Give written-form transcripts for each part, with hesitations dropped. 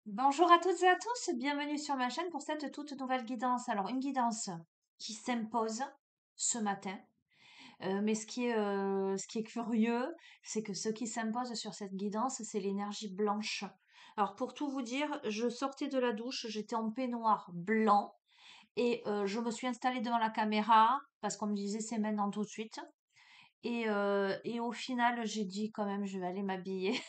Bonjour à toutes et à tous, bienvenue sur ma chaîne pour cette toute nouvelle guidance. Alors, une guidance qui s'impose ce matin, mais ce qui est curieux, c'est que ce qui s'impose sur cette guidance, c'est l'énergie blanche. Alors, pour tout vous dire, je sortais de la douche, j'étais en peignoir blanc et je me suis installée devant la caméra parce qu'on me disait c'est maintenant tout de suite. Et au final, j'ai dit quand même, je vais aller m'habiller.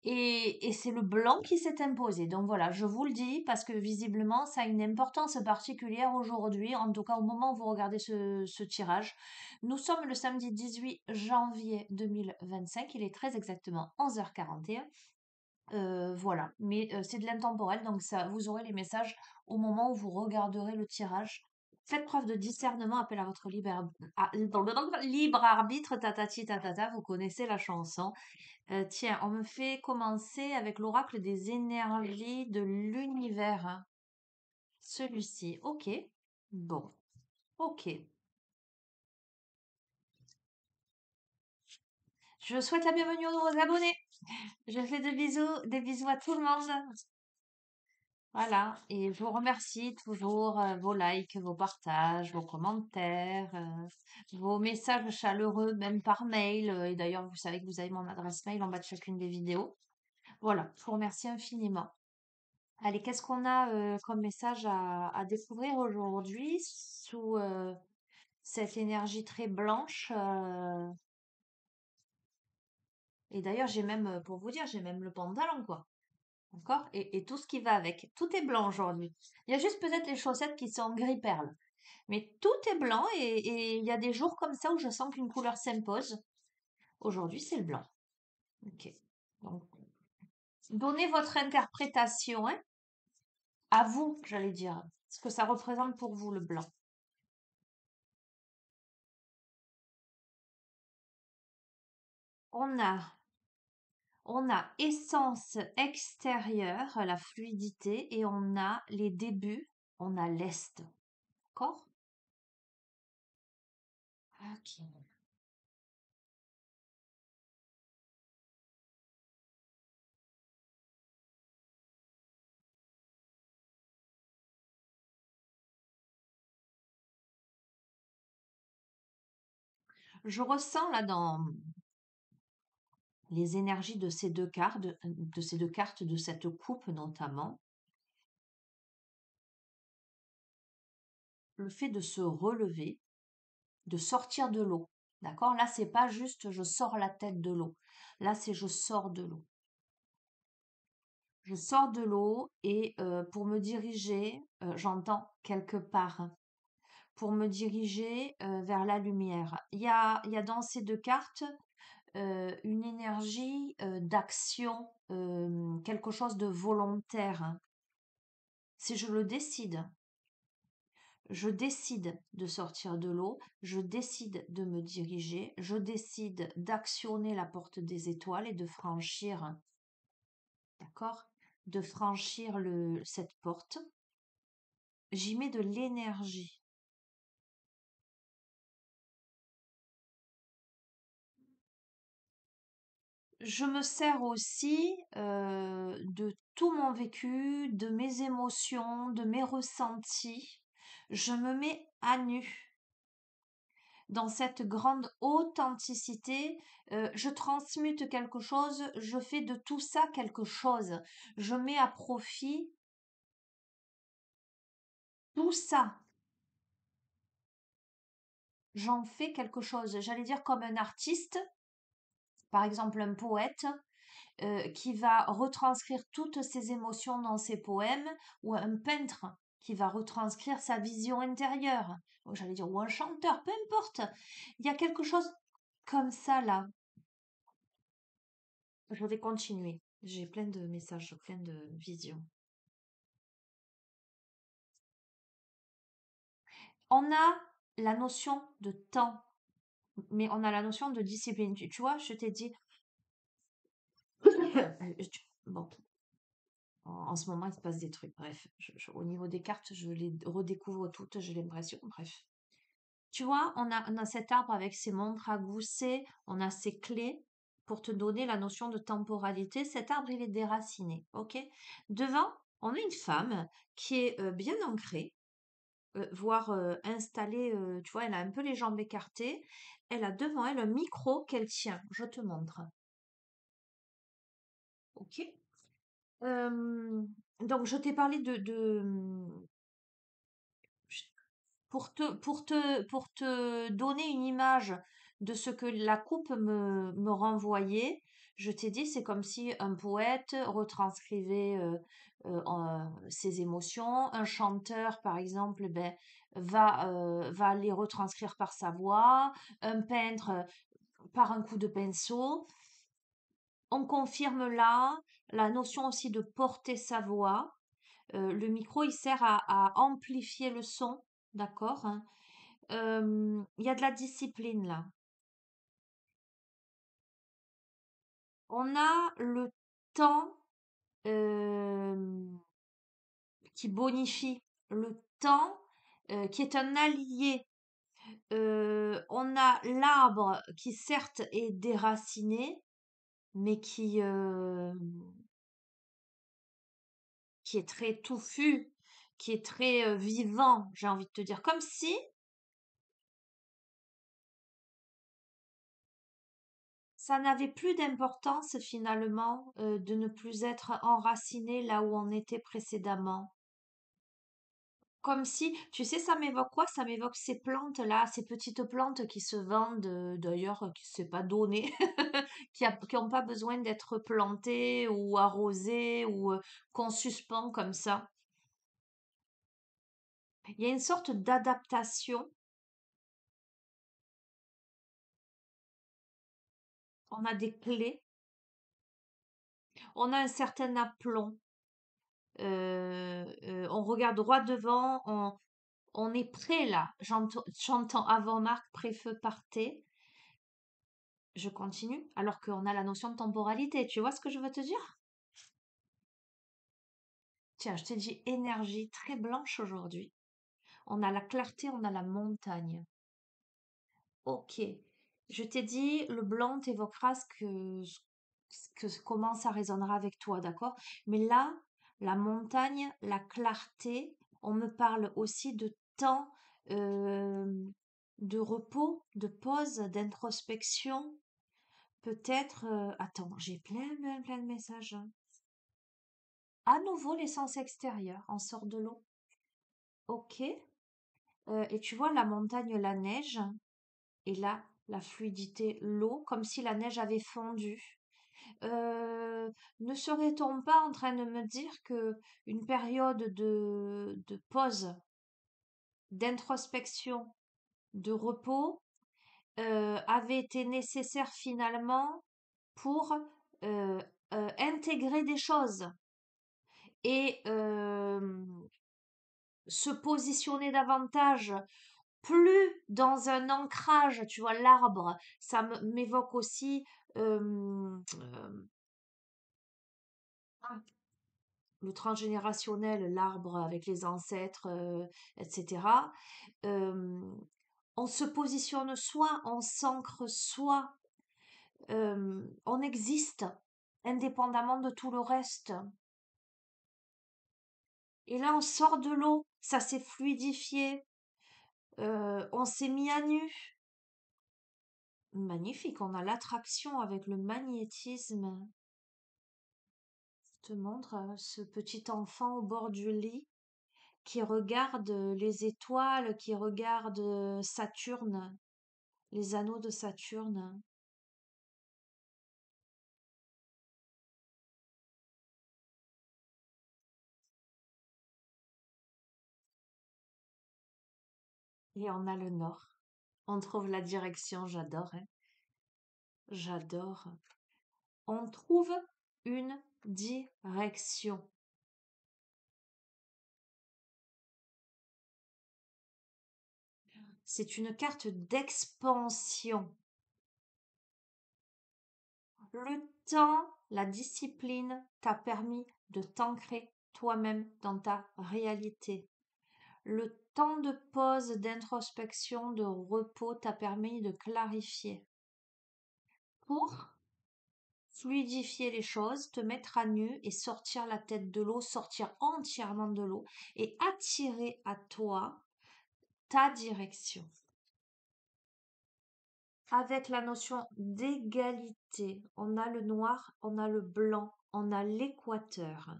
Et c'est le blanc qui s'est imposé. Donc voilà, je vous le dis parce que visiblement, ça a une importance particulière aujourd'hui, en tout cas au moment où vous regardez ce tirage. Nous sommes le samedi 18 janvier 2025, il est très exactement 11h41. Voilà, mais c'est de l'intemporel, donc ça, vous aurez les messages au moment où vous regarderez le tirage. Faites preuve de discernement, appel à votre libre arbitre, tatati tatata, vous connaissez la chanson. Tiens, on me fait commencer avec l'oracle des énergies de l'univers, hein. Celui-ci, ok. Bon, ok. Je souhaite la bienvenue aux nouveaux abonnés. Je fais des bisous à tout le monde. Voilà, et je vous remercie toujours vos likes, vos partages, vos commentaires, vos messages chaleureux, même par mail. Et d'ailleurs, vous savez que vous avez mon adresse mail en bas de chacune des vidéos. Voilà, je vous remercie infiniment. Allez, qu'est-ce qu'on a comme message à découvrir aujourd'hui sous cette énergie très blanche et d'ailleurs, j'ai même, pour vous dire, j'ai même le pantalon, quoi. D'accord? Et tout ce qui va avec. Tout est blanc aujourd'hui. Il y a juste peut-être les chaussettes qui sont gris perle. Mais tout est blanc et il y a des jours comme ça où je sens qu'une couleur s'impose. Aujourd'hui, c'est le blanc. Ok. Donc, donnez votre interprétation, hein, à vous, j'allais dire. Ce que ça représente pour vous, le blanc. On a On a essence extérieure, la fluidité, et on a les débuts, on a l'est. D'accord? Ok. Je ressens là dans les énergies de ces deux cartes, de ces deux cartes, de cette coupe notamment, le fait de se relever, de sortir de l'eau. D'accord? Là, c'est pas juste je sors la tête de l'eau. Là, c'est je sors de l'eau. Je sors de l'eau et pour me diriger, j'entends quelque part, pour me diriger vers la lumière. Il y a dans ces deux cartes une énergie d'action, quelque chose de volontaire. Si je décide de sortir de l'eau, je décide de me diriger, je décide d'actionner la porte des étoiles et de franchir, d'accord? De franchir cette porte. J'y mets de l'énergie. Je me sers aussi de tout mon vécu, de mes émotions, de mes ressentis. Je me mets à nu dans cette grande authenticité. Je transmute quelque chose, je fais de tout ça quelque chose. Je mets à profit tout ça. J'en fais quelque chose. J'allais dire comme un artiste, par exemple un poète, qui va retranscrire toutes ses émotions dans ses poèmes, ou un peintre qui va retranscrire sa vision intérieure, j'allais dire, ou un chanteur, peu importe. Il y a quelque chose comme ça là. Je vais continuer. J'ai plein de messages, plein de visions. On a la notion de temps, mais on a la notion de discipline. Tu vois, je t'ai dit, bon, en ce moment, il se passe des trucs. Bref, au niveau des cartes, je les redécouvre toutes, j'ai l'impression. Bref. Tu vois, on a cet arbre avec ses montres à gousset, on a ses clés. pour te donner la notion de temporalité. Cet arbre, il est déraciné, ok? Devant, on a une femme qui est bien ancrée, voire installée, tu vois, elle a un peu les jambes écartées. Elle a devant elle un micro qu'elle tient. Je te montre, ok? Euh, donc, je t'ai parlé pour te donner une image de ce que la coupe me renvoyait, je t'ai dit, c'est comme si un poète retranscrivait ses émotions. Un chanteur, par exemple, ben, va les retranscrire par sa voix. Un peintre, par un coup de pinceau. On confirme là la notion aussi de porter sa voix. Le micro, il sert à amplifier le son, d'accord, hein. Il y a de la discipline là. On a le temps euh, qui bonifie, le temps qui est un allié. On a l'arbre qui certes est déraciné, mais qui est très touffu, qui est très vivant, j'ai envie de te dire. Comme si ça n'avait plus d'importance finalement de ne plus être enraciné là où on était précédemment. Comme si, tu sais, ça m'évoque quoi? Ça m'évoque ces plantes-là, ces petites plantes qui se vendent, d'ailleurs, qui ne s'est pas donné, qui n'ont pas besoin d'être plantées ou arrosées ou qu'on suspend comme ça. Il y a une sorte d'adaptation. On a des clés, on a un certain aplomb. On regarde droit devant, on est prêt là. J'entends avant Marc, pré-feu, partez. Je continue, alors qu'on a la notion de temporalité. Tu vois ce que je veux te dire? Tiens, je t'ai dit énergie très blanche aujourd'hui. On a la clarté, on a la montagne. Ok. Je t'ai dit, le blanc t'évoquera comment ça résonnera avec toi, d'accord? Mais là, la montagne, la clarté, on me parle aussi de temps, euh, de repos, de pause, d'introspection. Peut-être, attends, j'ai plein de messages, hein. À nouveau, l'essence extérieure, en sort de l'eau. Ok. Et tu vois la montagne, la neige, et là, la fluidité, l'eau, comme si la neige avait fondu. Ne serait-on pas en train de me dire que une période de pause, d'introspection, de repos avait été nécessaire finalement pour euh, intégrer des choses et se positionner davantage, plus dans un ancrage, tu vois, l'arbre, ça m'évoque aussi ah, le transgénérationnel, l'arbre avec les ancêtres, etc. Euh, on se positionne soi, on s'ancre soi, on existe indépendamment de tout le reste. Et là, on sort de l'eau, ça s'est fluidifié, on s'est mis à nu. Magnifique, on a l'attraction avec le magnétisme. Je te montre ce petit enfant au bord du lit qui regarde les étoiles, qui regarde Saturne, les anneaux de Saturne. Et on a le nord. On trouve la direction, j'adore, hein. J'adore. On trouve une direction. C'est une carte d'expansion. Le temps, la discipline t'a permis de t'ancrer toi-même dans ta réalité. Le temps de pause, d'introspection, de repos t'a permis de clarifier. Pour fluidifier les choses, te mettre à nu et sortir la tête de l'eau, sortir entièrement de l'eau et attirer à toi ta direction. Avec la notion d'égalité, on a le noir, on a le blanc, on a l'équateur.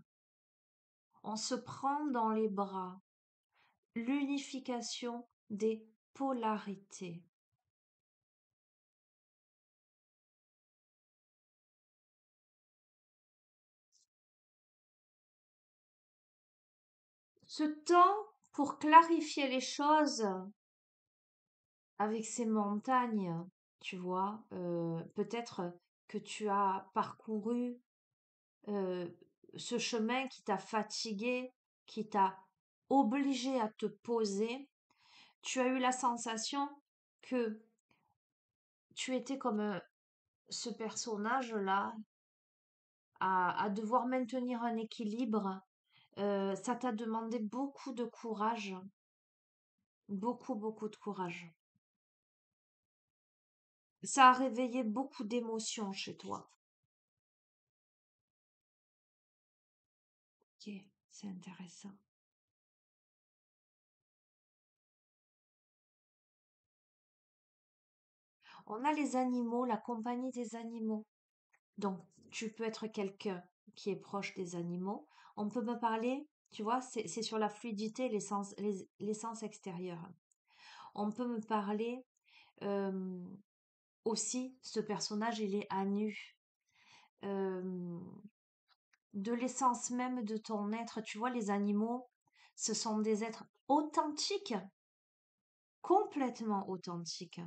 On se prend dans les bras. L'unification des polarités. Ce temps pour clarifier les choses avec ces montagnes, tu vois, peut-être que tu as parcouru euh, ce chemin qui t'a fatigué, qui t'a obligé à te poser. Tu as eu la sensation que tu étais comme ce personnage-là à devoir maintenir un équilibre. Ça t'a demandé beaucoup de courage, beaucoup, beaucoup de courage. Ça a réveillé beaucoup d'émotions chez toi. Ok, c'est intéressant. On a les animaux, la compagnie des animaux. Donc, tu peux être quelqu'un qui est proche des animaux. On peut me parler, tu vois, c'est sur la fluidité, l'essence extérieure. On peut me parler euh, aussi, ce personnage, il est à nu. Euh, de l'essence même de ton être. Tu vois, les animaux, ce sont des êtres authentiques, complètement authentiques.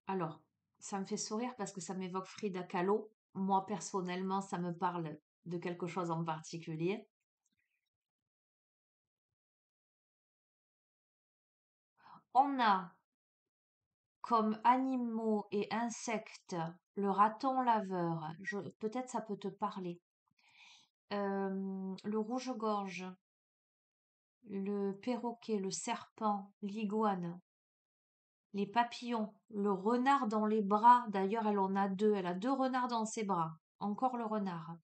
Alors, ça me fait sourire parce que ça m'évoque Frida Kahlo. Moi, personnellement, ça me parle de quelque chose en particulier. On a comme animaux et insectes le raton laveur. Peut-être ça peut te parler. Le rouge-gorge, le perroquet, le serpent, l'iguane, les papillons, le renard dans les bras. D'ailleurs, elle en a deux. Elle a deux renards dans ses bras. Encore le renard.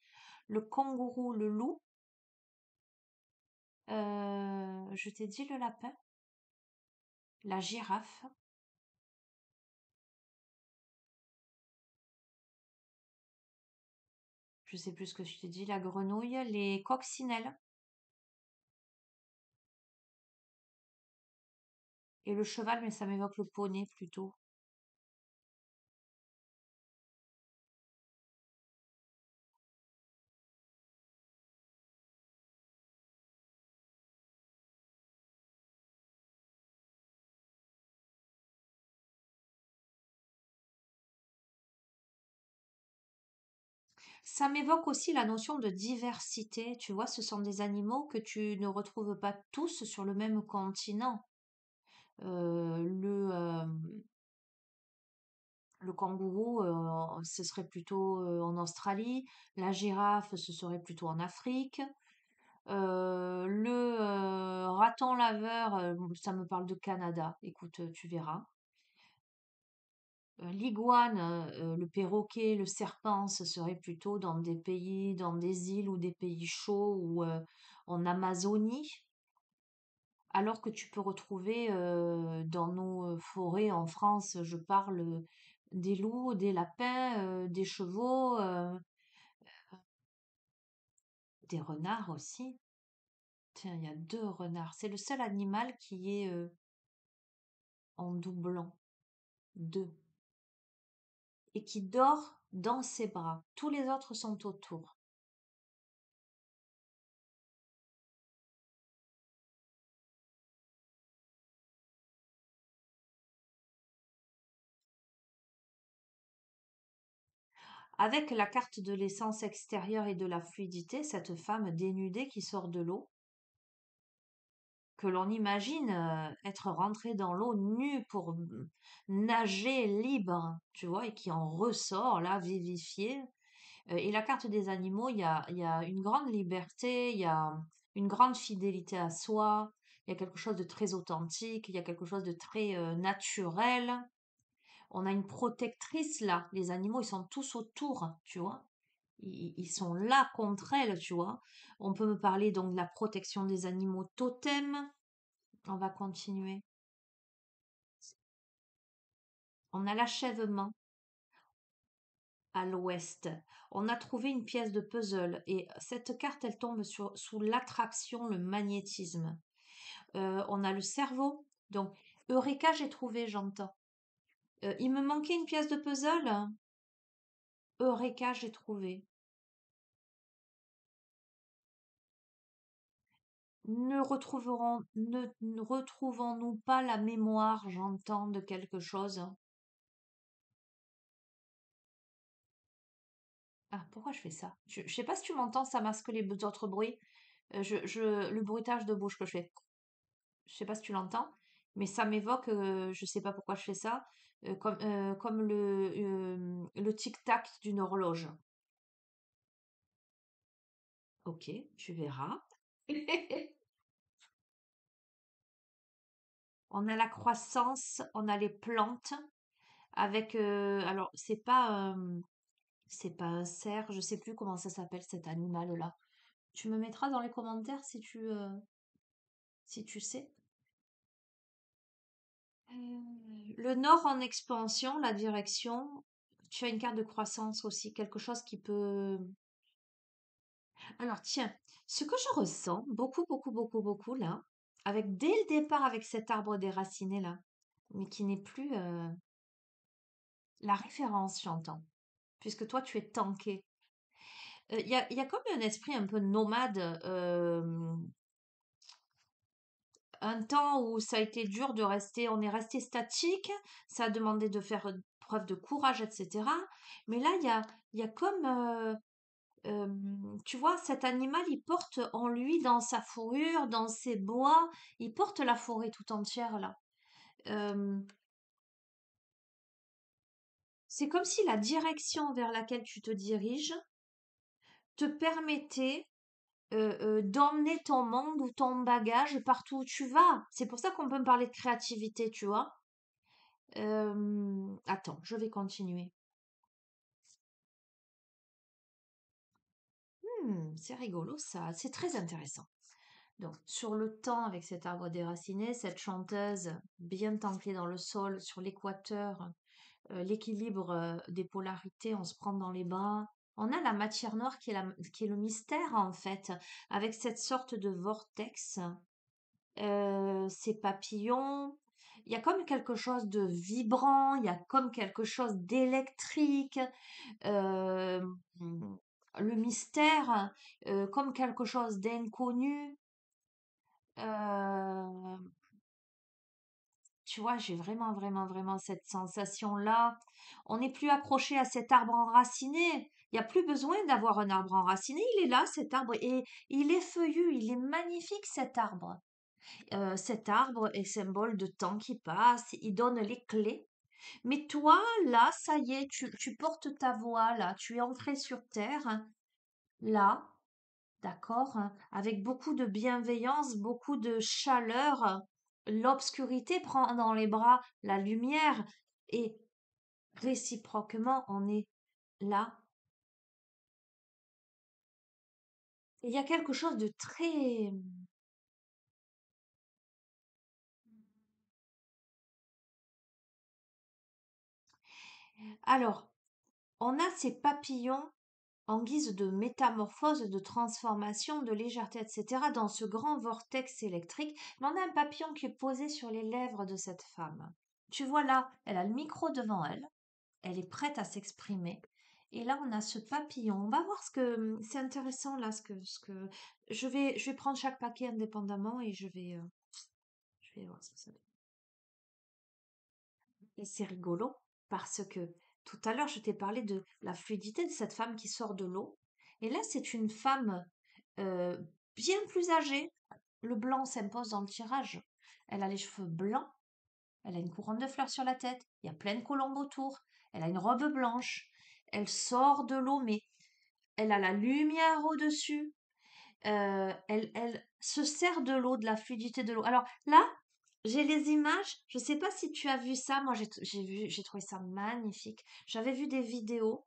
Le kangourou, le loup. Je t'ai dit le lapin, la girafe. Je sais plus ce que je t'ai dit. La grenouille, les coccinelles et le cheval, mais ça m'évoque le poney plutôt. Ça m'évoque aussi la notion de diversité. Tu vois, ce sont des animaux que tu ne retrouves pas tous sur le même continent. Le kangourou, ce serait plutôt en Australie. La girafe, ce serait plutôt en Afrique. Le raton laveur, ça me parle de Canada. Écoute, tu verras. L'iguane, le perroquet, le serpent, ce serait plutôt dans des pays, dans des îles ou des pays chauds ou en Amazonie. Alors que tu peux retrouver dans nos forêts en France, je parle des loups, des lapins, des chevaux, des renards aussi. Tiens, il y a deux renards. C'est le seul animal qui est en doublant, deux, et qui dort dans ses bras. Tous les autres sont autour. Avec la carte de l'essence extérieure et de la fluidité, cette femme dénudée qui sort de l'eau, que l'on imagine être rentrée dans l'eau nue pour nager libre, tu vois, et qui en ressort là, vivifiée. Et la carte des animaux, il y a une grande liberté, il y a une grande fidélité à soi, il y a quelque chose de très authentique, il y a quelque chose de très naturel. On a une protectrice là. Les animaux, ils sont tous autour, tu vois. Ils sont là contre elle, tu vois. On peut me parler donc de la protection des animaux totems. On va continuer. On a l'achèvement à l'ouest. On a trouvé une pièce de puzzle et cette carte, elle tombe sous l'attraction, le magnétisme. On a le cerveau. Donc, Eureka, j'ai trouvé, j'entends. Il me manquait une pièce de puzzle. Eureka, j'ai trouvé. Ne retrouvons-nous pas la mémoire, j'entends, de quelque chose? Ah, pourquoi je fais ça? Je sais pas si tu m'entends, ça masque les autres bruits. Le bruitage de bouche que je fais. Je sais pas si tu l'entends, mais ça m'évoque, je sais pas pourquoi je fais ça, comme le tic-tac d'une horloge. Ok, tu verras. On a la croissance, on a les plantes avec, alors c'est pas un cerf, je sais plus comment ça s'appelle cet animal-là. Tu me mettras dans les commentaires si tu sais. Le nord en expansion, la direction. Tu as une carte de croissance aussi, quelque chose qui peut. Alors tiens, ce que je ressens beaucoup, beaucoup, beaucoup, beaucoup là, avec dès le départ avec cet arbre déraciné là, mais qui n'est plus la référence, j'entends, puisque toi tu es tanké. Il y a comme un esprit un peu nomade, un temps où ça a été dur de rester, on est resté statique, ça a demandé de faire preuve de courage, etc. Mais là, il y a comme, tu vois, cet animal, il porte en lui, dans sa fourrure, dans ses bois, il porte la forêt tout entière là. Euh, c'est comme si la direction vers laquelle tu te diriges te permettait d'emmener ton monde ou ton bagage partout où tu vas. C'est pour ça qu'on peut me parler de créativité, tu vois. Attends, je vais continuer. C'est rigolo ça, c'est très intéressant. Donc, sur le temps, avec cet arbre déraciné, cette chanteuse bien tankée dans le sol, sur l'équateur, l'équilibre des polarités, on se prend dans les bras. On a la matière noire qui est le mystère en fait, avec cette sorte de vortex, ces papillons. Il y a comme quelque chose de vibrant, il y a comme quelque chose d'électrique, euh, le mystère, comme quelque chose d'inconnu. Euh, Tu vois, j'ai vraiment, vraiment, vraiment cette sensation-là. On n'est plus accroché à cet arbre enraciné. Il n'y a plus besoin d'avoir un arbre enraciné. Il est là, cet arbre, et il est feuillu. Il est magnifique, cet arbre. Cet arbre est symbole de temps qui passe. Il donne les clés. Mais toi, là, ça y est, tu portes ta voix, là. Tu es ancré sur terre, là. D'accord, hein, avec beaucoup de bienveillance, beaucoup de chaleur. L'obscurité prend dans les bras la lumière et réciproquement, on est là. Il y a quelque chose de très. Alors, on a ces papillons en guise de métamorphose, de transformation, de légèreté, etc., dans ce grand vortex électrique. Mais on a un papillon qui est posé sur les lèvres de cette femme. Tu vois là, elle a le micro devant elle. Elle est prête à s'exprimer. Et là, on a ce papillon. On va voir ce que c'est intéressant là, ce que je vais prendre chaque paquet indépendamment et je vais voir ce que ça donne. Et c'est rigolo parce que tout à l'heure, je t'ai parlé de la fluidité de cette femme qui sort de l'eau. Et là, c'est une femme euh, bien plus âgée. Le blanc s'impose dans le tirage. Elle a les cheveux blancs. Elle a une couronne de fleurs sur la tête. Il y a plein de colombes autour. Elle a une robe blanche. Elle sort de l'eau, mais elle a la lumière au-dessus. Elle se sert de l'eau, de la fluidité de l'eau. Alors là, J'ai les images, je sais pas si tu as vu ça, moi j'ai trouvé ça magnifique. J'avais vu des vidéos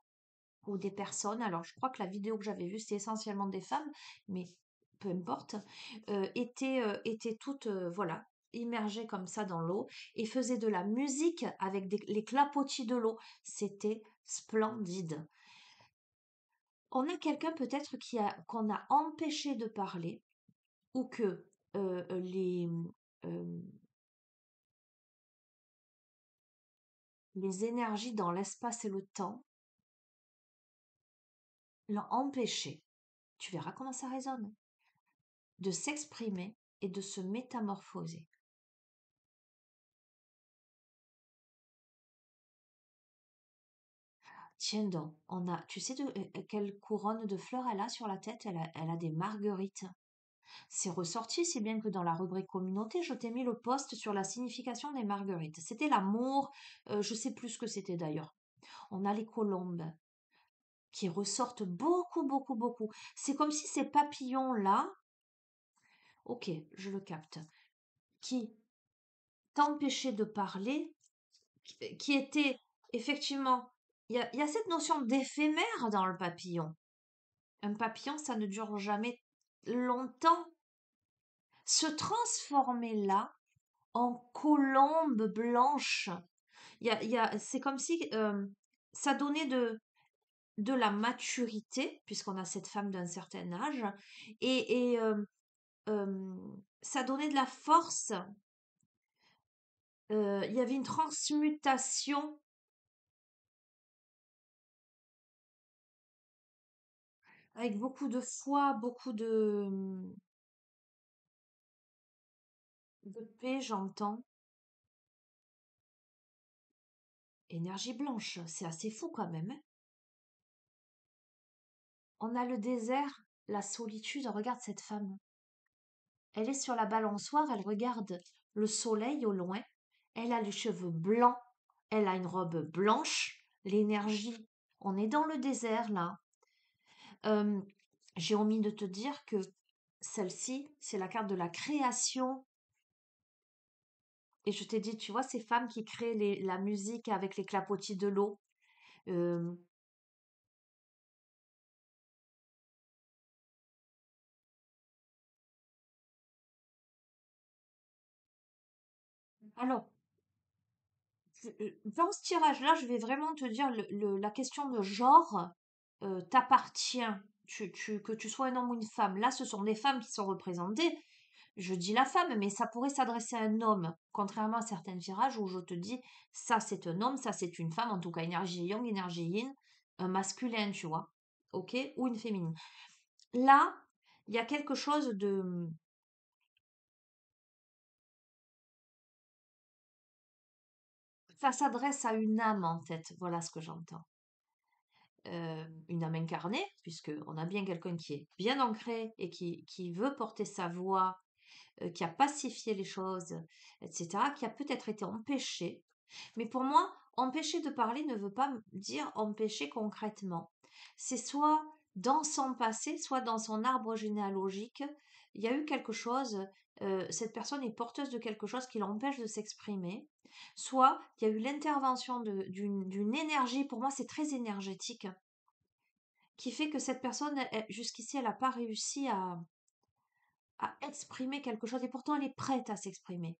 ou des personnes, alors je crois que la vidéo que j'avais vue, c'était essentiellement des femmes, mais peu importe, étaient toutes, voilà, immergées comme ça dans l'eau et faisaient de la musique avec les clapotis de l'eau. C'était splendide. On a quelqu'un peut-être qu'on a empêché de parler ou que euh, les énergies dans l'espace et le temps l'ont empêché, tu verras comment ça résonne, de s'exprimer et de se métamorphoser. Tiens donc, tu sais quelle couronne de fleurs elle a sur la tête? Elle a des marguerites. C'est ressorti, si bien que dans la rubrique communauté, je t'ai mis le post sur la signification des marguerites. C'était l'amour, je sais plus ce que c'était d'ailleurs. On a les colombes qui ressortent beaucoup, beaucoup, beaucoup. C'est comme si ces papillons-là, ok, je le capte, qui t'empêchaient de parler, qui étaient effectivement, il y a cette notion d'éphémère dans le papillon. Un papillon, ça ne dure jamais longtemps. Se transformer là en colombe blanche, c'est comme si ça donnait de la maturité, puisqu'on a cette femme d'un certain âge, et ça donnait de la force. Il y avait une transmutation avec beaucoup de foi, beaucoup de paix, j'entends. Énergie blanche, c'est assez fou quand même, hein. On a le désert, la solitude. Regarde cette femme. Elle est sur la balançoire, elle regarde le soleil au loin. Elle a les cheveux blancs, elle a une robe blanche. L'énergie, on est dans le désert là. Euh, j'ai omis de te dire que celle-ci, c'est la carte de la création. Et je t'ai dit, tu vois, ces femmes qui créent la musique avec les clapotis de l'eau. Euh, alors, dans ce tirage-là, je vais vraiment te dire la question de genre t'appartient. Que tu sois un homme ou une femme. Là, ce sont les femmes qui sont représentées. Je dis la femme, mais ça pourrait s'adresser à un homme, contrairement à certains tirages où je te dis ça c'est un homme, ça c'est une femme, en tout cas énergie yang, énergie yin, un masculin, tu vois, ok, ou une féminine. Là, il y a quelque chose de, ça s'adresse à une âme en fait, voilà ce que j'entends. Une âme incarnée, puisque on a bien quelqu'un qui est bien ancré et qui veut porter sa voix, qui a pacifié les choses, etc., qui a peut-être été empêché. Mais pour moi, empêcher de parler ne veut pas dire empêcher concrètement. C'est soit dans son passé, soit dans son arbre généalogique, il y a eu quelque chose, cette personne est porteuse de quelque chose qui l'empêche de s'exprimer, soit il y a eu l'intervention d'une énergie, pour moi c'est très énergétique, qui fait que cette personne, jusqu'ici, elle n'a pas réussi à exprimer quelque chose, et pourtant elle est prête à s'exprimer.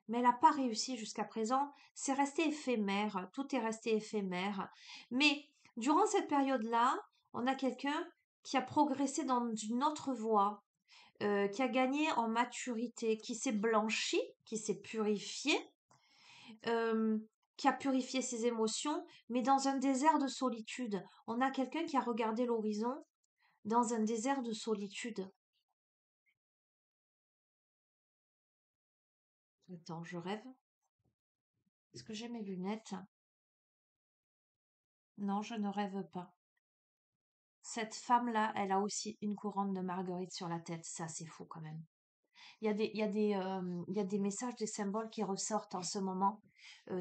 Mais elle n'a pas réussi jusqu'à présent, c'est resté éphémère, tout est resté éphémère. Mais durant cette période-là, on a quelqu'un qui a progressé dans une autre voie, qui a gagné en maturité, qui s'est blanchi, qui s'est purifié, euh, qui a purifié ses émotions, mais dans un désert de solitude. On a quelqu'un qui a regardé l'horizon dans un désert de solitude. Attends, je rêve. Est-ce que j'ai mes lunettes? Non, je ne rêve pas. Cette femme-là, elle a aussi une couronne de marguerite sur la tête. Ça, c'est fou quand même. Il y a des messages, des symboles qui ressortent en ce moment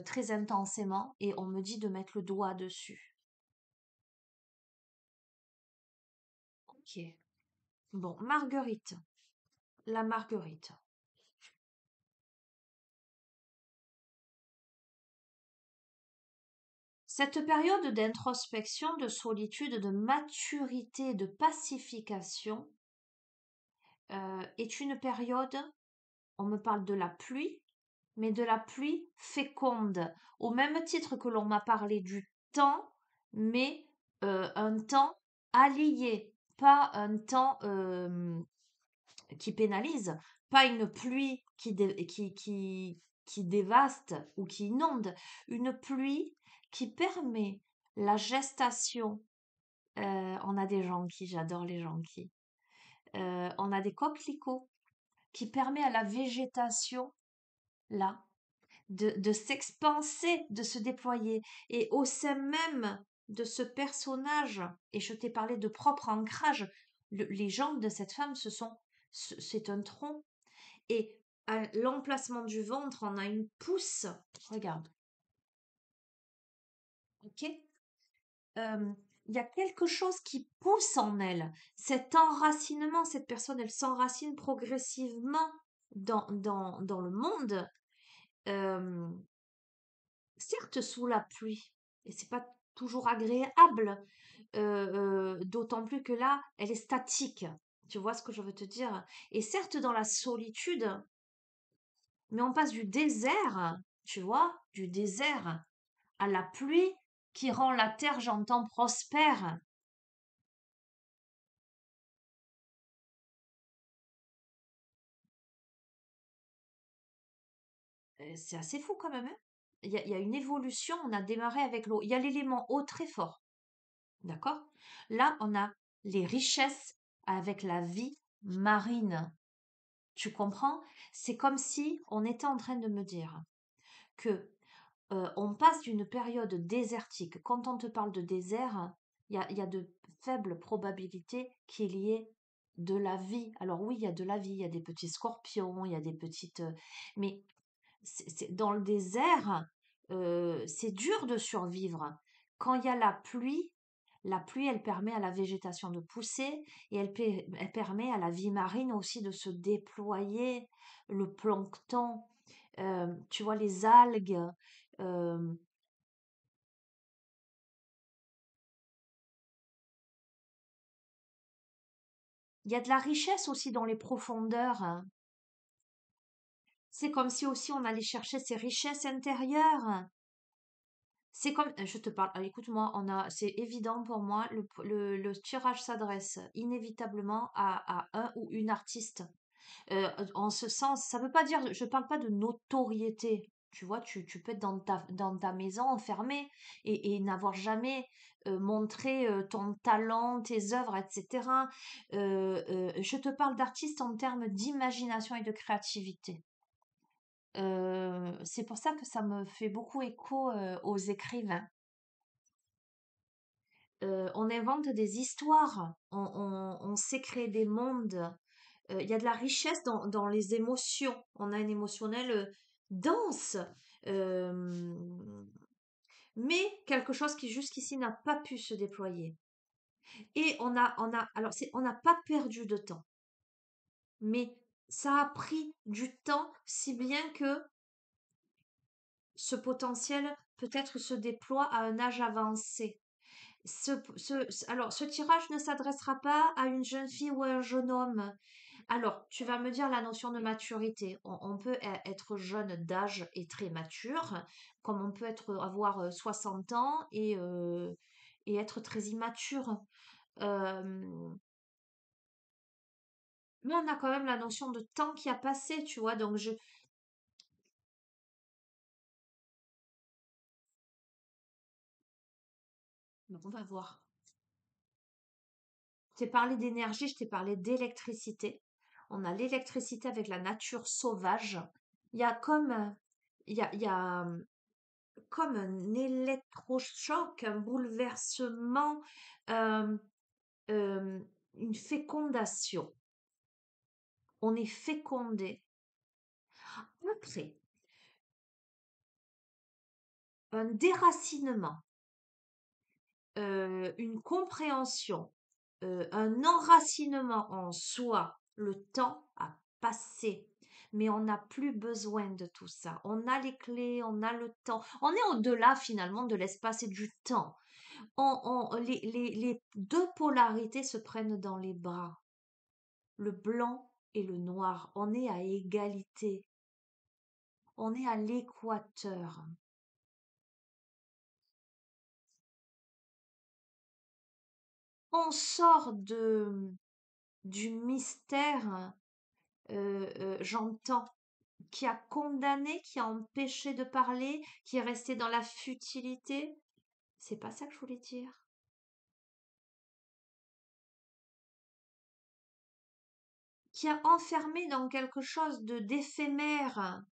très intensément et on me dit de mettre le doigt dessus. Ok. Bon, Marguerite. La Marguerite. Cette période d'introspection, de solitude, de maturité, de pacification est une période, on me parle de la pluie, mais de la pluie féconde, au même titre que l'on m'a parlé du temps, mais un temps allié, pas un temps qui pénalise, pas une pluie qui dévaste ou qui inonde, une pluie qui permet la gestation. On a des jonquilles, j'adore les jonquilles. On a des coquelicots qui permet à la végétation, là, de s'expanser, de se déployer. Et au sein même de ce personnage, et je t'ai parlé de propre ancrage, les jambes de cette femme, c'est un tronc. Et à l'emplacement du ventre, on a une pousse. Regarde, ok? Euh, il y a quelque chose qui pousse en elle. Cet enracinement, cette personne, elle s'enracine progressivement dans le monde. Euh, Certes sous la pluie, et c'est pas toujours agréable, d'autant plus que là, elle est statique. Tu vois ce que je veux te dire? Et certes dans la solitude, mais on passe du désert, tu vois, du désert à la pluie qui rend la terre, j'entends, prospère. C'est assez fou quand même, hein. Il y a une évolution, on a démarré avec l'eau. Il y a l'élément eau très fort, d'accord? Là, on a les richesses avec la vie marine. Tu comprends? C'est comme si on était en train de me dire que on passe d'une période désertique. Quand on te parle de désert, il y a de faibles probabilités qu'il y ait de la vie. Alors oui, il y a de la vie, il y a des petits scorpions, il y a des petites... mais dans le désert, c'est dur de survivre. Quand il y a la pluie, elle permet à la végétation de pousser et elle permet à la vie marine aussi de se déployer, le plancton, tu vois, les algues. euh, Il y a de la richesse aussi dans les profondeurs, hein. C'est comme si aussi on allait chercher ces richesses intérieures. C'est comme, je te parle, écoute-moi, c'est évident pour moi, le tirage s'adresse inévitablement à un ou une artiste. En ce sens, ça veut pas dire, je parle pas de notoriété. Tu vois, tu peux être dans ta maison enfermée et n'avoir jamais montré ton talent, tes œuvres, etc. Je te parle d'artiste en termes d'imagination et de créativité. C'est pour ça que ça me fait beaucoup écho aux écrivains. On invente des histoires, on sait créer des mondes. Il y a de la richesse dans les émotions. On a une émotionnelle dense, euh, mais quelque chose qui jusqu'ici n'a pas pu se déployer. Et alors on n'a pas perdu de temps, mais ça a pris du temps, si bien que ce potentiel peut-être se déploie à un âge avancé. Alors, ce tirage ne s'adressera pas à une jeune fille ou à un jeune homme. Alors, tu vas me dire la notion de maturité. On peut être jeune d'âge et très mature, comme on peut avoir 60 ans et être très immature. Euh, mais on a quand même la notion de temps qui a passé, tu vois. Donc, on va voir. Je t'ai parlé d'énergie, je t'ai parlé d'électricité. On a l'électricité avec la nature sauvage. Il y a comme, il y a comme un électrochoc, un bouleversement, euh, euh, une fécondation. On est fécondé. Après, un déracinement, une compréhension, un enracinement en soi. Le temps a passé. mais on n'a plus besoin de tout ça. On a les clés, on a le temps. On est au-delà finalement de l'espace et du temps. Les deux polarités se prennent dans les bras, le blanc et le noir. On est à égalité, on est à l'équateur. On sort du mystère, j'entends, qui a condamné, qui a empêché de parler, qui est resté dans la futilité. C'est pas ça que je voulais dire. Qui a enfermé dans quelque chose de d'éphémère,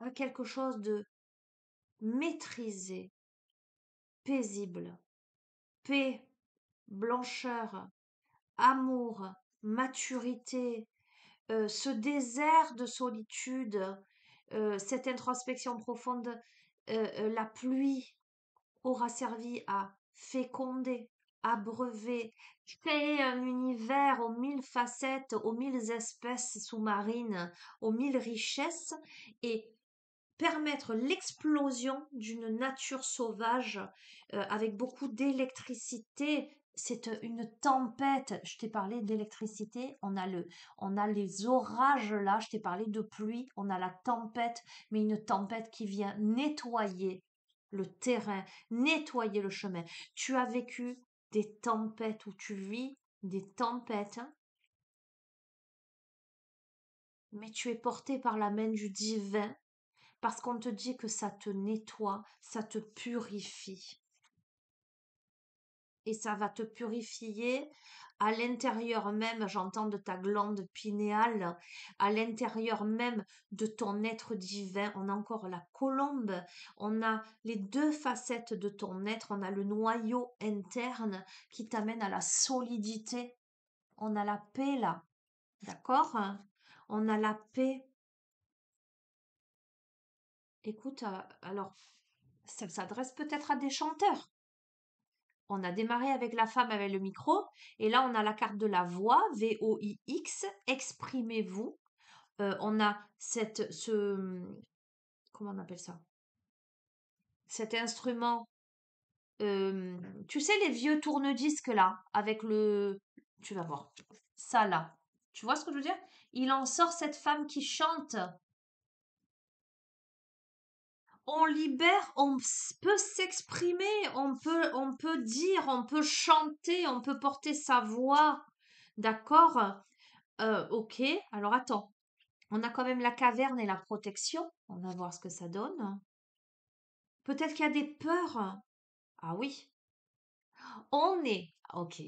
à quelque chose de maîtrisé, paisible, paix, blancheur, amour, maturité, ce désert de solitude, cette introspection profonde, la pluie aura servi à féconder, abreuver, créer un univers aux mille facettes, aux mille espèces sous-marines, aux mille richesses, et permettre l'explosion d'une nature sauvage avec beaucoup d'électricité. C'est une tempête. Je t'ai parlé d'électricité. On a les orages là. Je t'ai parlé de pluie. On a la tempête, mais une tempête qui vient nettoyer le terrain, nettoyer le chemin. Tu as vécu des tempêtes où tu vis des tempêtes, hein, mais tu es porté par la main du divin parce qu'on te dit que ça te nettoie, ça te purifie. Et ça va te purifier à l'intérieur même, j'entends, de ta glande pinéale, à l'intérieur même de ton être divin. On a encore la colombe, on a les deux facettes de ton être, on a le noyau interne qui t'amène à la solidité. On a la paix là, d'accord? On a la paix. Écoute, alors, ça s'adresse peut-être à des chanteurs. On a démarré avec la femme avec le micro et là on a la carte de la voix, VOIX, exprimez-vous. On a comment on appelle ça? Cet instrument, tu sais les vieux tourne-disques là, avec tu vas voir, ça là. Tu vois ce que je veux dire? Il en sort cette femme qui chante. On libère, peut s'exprimer, on peut dire, on peut chanter, on peut porter sa voix. D'accord? Ok, alors attends. On a quand même la caverne et la protection. On va voir ce que ça donne. Peut-être qu'il y a des peurs. Ah oui. On est. Ok.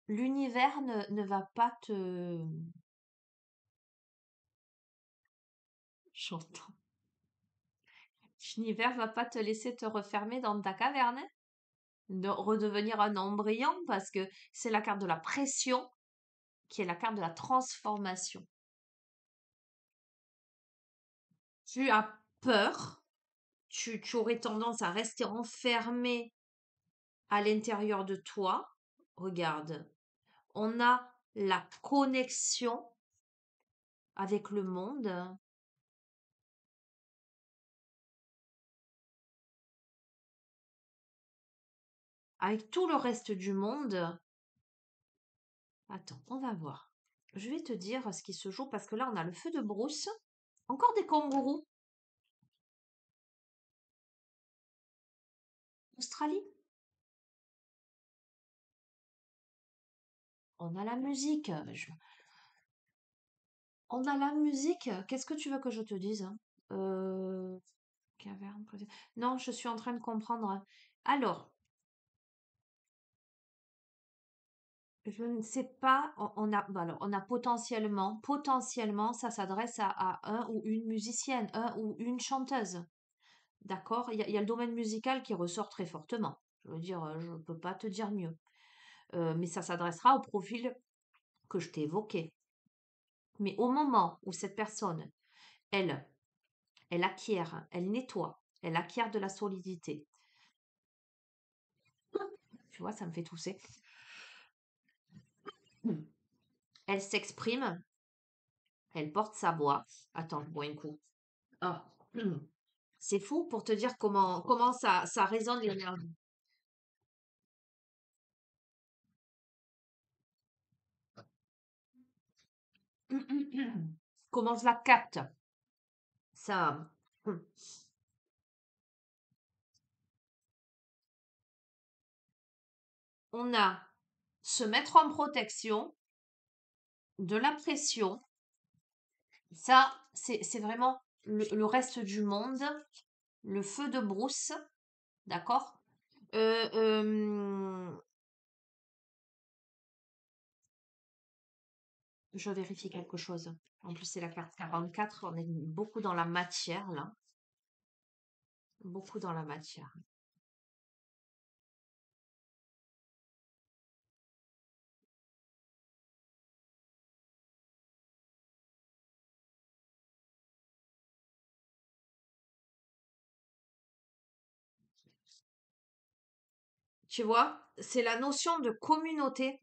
L'univers ne va pas te. J'entends. L'univers va pas te laisser te refermer dans ta caverne, hein, de redevenir un embryon parce que c'est la carte de la pression qui est la carte de la transformation. Tu as peur, tu aurais tendance à rester enfermé à l'intérieur de toi. Regarde, on a la connexion avec le monde, avec tout le reste du monde. Attends, on va voir. Je vais te dire ce qui se joue parce que là, on a le feu de brousse. Encore des kangourous. Australie. On a la musique. On a la musique. Qu'est-ce que tu veux que je te dise, hein? Euh, Caverne. Non, je suis en train de comprendre. Alors, je ne sais pas. On a, bah alors, on a potentiellement, ça s'adresse à un ou une musicienne, un ou une chanteuse. D'accord? Il y a le domaine musical qui ressort très fortement. Je veux dire, je ne peux pas te dire mieux. Mais ça s'adressera au profil que je t'ai évoqué. Mais au moment où cette personne, elle, elle acquiert, elle nettoie, elle acquiert de la solidité. Tu vois, ça me fait tousser. Elle s'exprime, Elle porte sa voix. Attends, je bois un coup. Ah. C'est fou pour te dire comment ça résonne l'énergie. Comment je la capte. Ça. On a se mettre en protection, de la pression. Ça, c'est vraiment le reste du monde, le feu de brousse, d'accord? Euh, euh, je vérifie quelque chose. En plus, c'est la carte 44. On est beaucoup dans la matière, là. Beaucoup dans la matière. Tu vois, c'est la notion de communauté.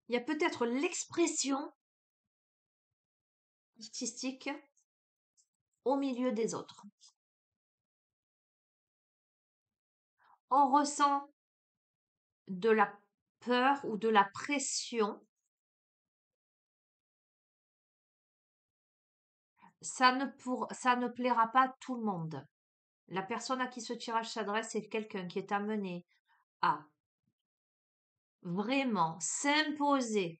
Il y a peut-être l'expression artistique au milieu des autres. On ressent de la peur ou de la pression. Ça ne plaira pas à tout le monde. La personne à qui ce tirage s'adresse, c'est quelqu'un qui est amené à vraiment s'imposer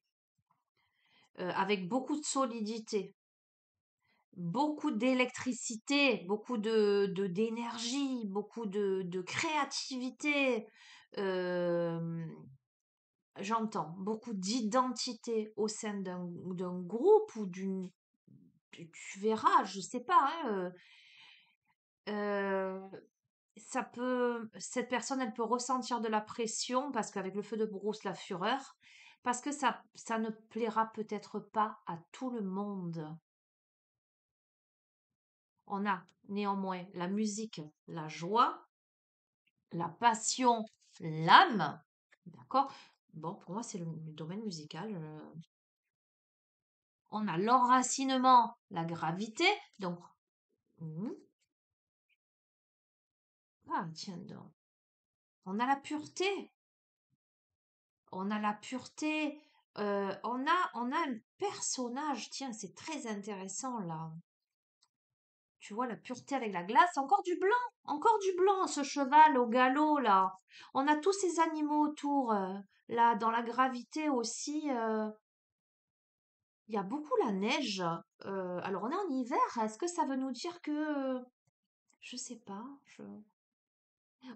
avec beaucoup de solidité, beaucoup d'électricité, beaucoup d'énergie, beaucoup de créativité. euh, J'entends beaucoup d'identité au sein d'un groupe ou tu verras, je sais pas, hein, euh, cette personne, elle peut ressentir de la pression parce qu'avec le feu de brousse, la fureur, parce que ça ne plaira peut-être pas à tout le monde. On a néanmoins la musique, la joie, la passion, l'âme. D'accord? Bon, pour moi, c'est le domaine musical. On a l'enracinement, la gravité. Donc, hmm, ah, tiens donc. On a la pureté. On a la pureté. On a un personnage. Tiens, c'est très intéressant là. Tu vois, la pureté avec la glace. Encore du blanc. Encore du blanc, ce cheval au galop là. On a tous ces animaux autour. Là, dans la gravité aussi. Il y a beaucoup la neige. Alors, on est en hiver. Est-ce que ça veut nous dire que... Je sais pas.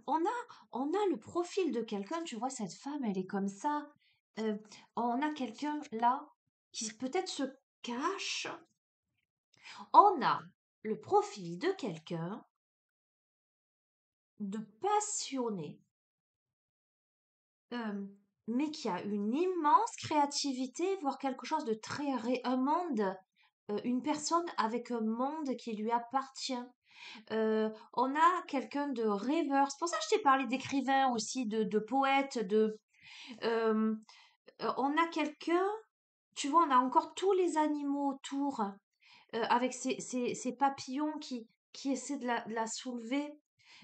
On a, on a le profil de quelqu'un, tu vois, cette femme, elle est comme ça. Euh, on a quelqu'un là qui peut-être se cache. On a le profil de quelqu'un de passionné, euh, mais qui a une immense créativité, voire quelque chose de un monde, une personne avec un monde qui lui appartient. On a quelqu'un de rêveur. C'est pour ça que je t'ai parlé d'écrivain aussi, de poète, euh, on a quelqu'un, tu vois, on a encore tous les animaux autour, avec ces papillons qui essaient de la soulever.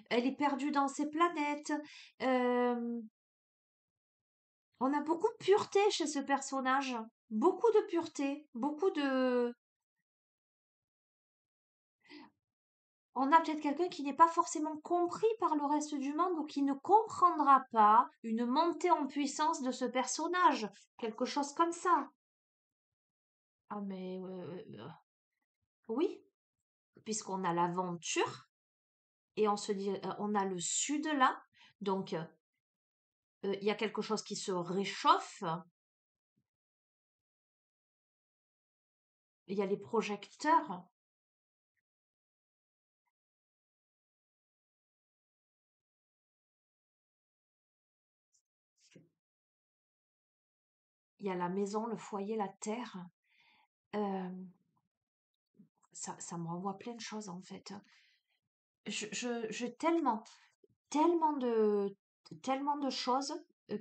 Elle est perdue dans ses planètes. Euh, on a beaucoup de pureté chez ce personnage. Beaucoup de pureté. Beaucoup de... On a peut-être quelqu'un qui n'est pas forcément compris par le reste du monde ou qui ne comprendra pas une montée en puissance de ce personnage. Quelque chose comme ça. Ah mais oui, puisqu'on a l'aventure et on se dit, on a le sud là, donc il y a quelque chose qui se réchauffe, il y a les projecteurs, il y a la maison, le foyer, la terre. euh, ça me renvoie plein de choses en fait. J'ai tellement tellement de choses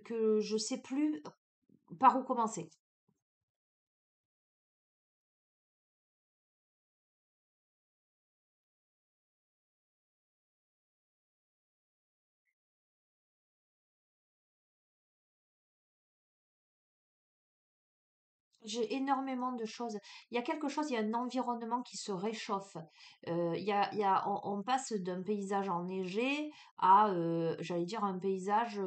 que je sais plus par où commencer. J'ai énormément de choses. Il y a quelque chose, il y a un environnement qui se réchauffe. On passe d'un paysage enneigé à, j'allais dire, un paysage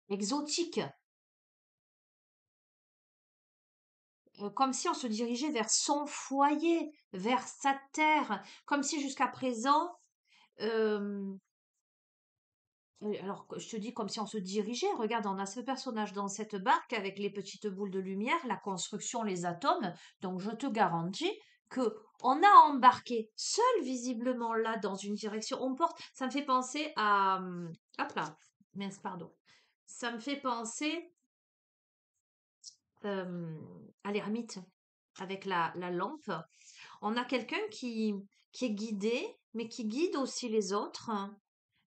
exotique. Comme si on se dirigeait vers son foyer, vers sa terre, comme si jusqu'à présent, euh, alors, je te dis comme si on se dirigeait. Regarde, on a ce personnage dans cette barque avec les petites boules de lumière, la construction, les atomes. Donc, je te garantis que on a embarqué seul visiblement là dans une direction. On porte. Ça me fait penser à. Hop là. Mince, pardon. Ça me fait penser euh, à l'ermite avec la lampe. On a quelqu'un qui est guidé, mais qui guide aussi les autres, hein,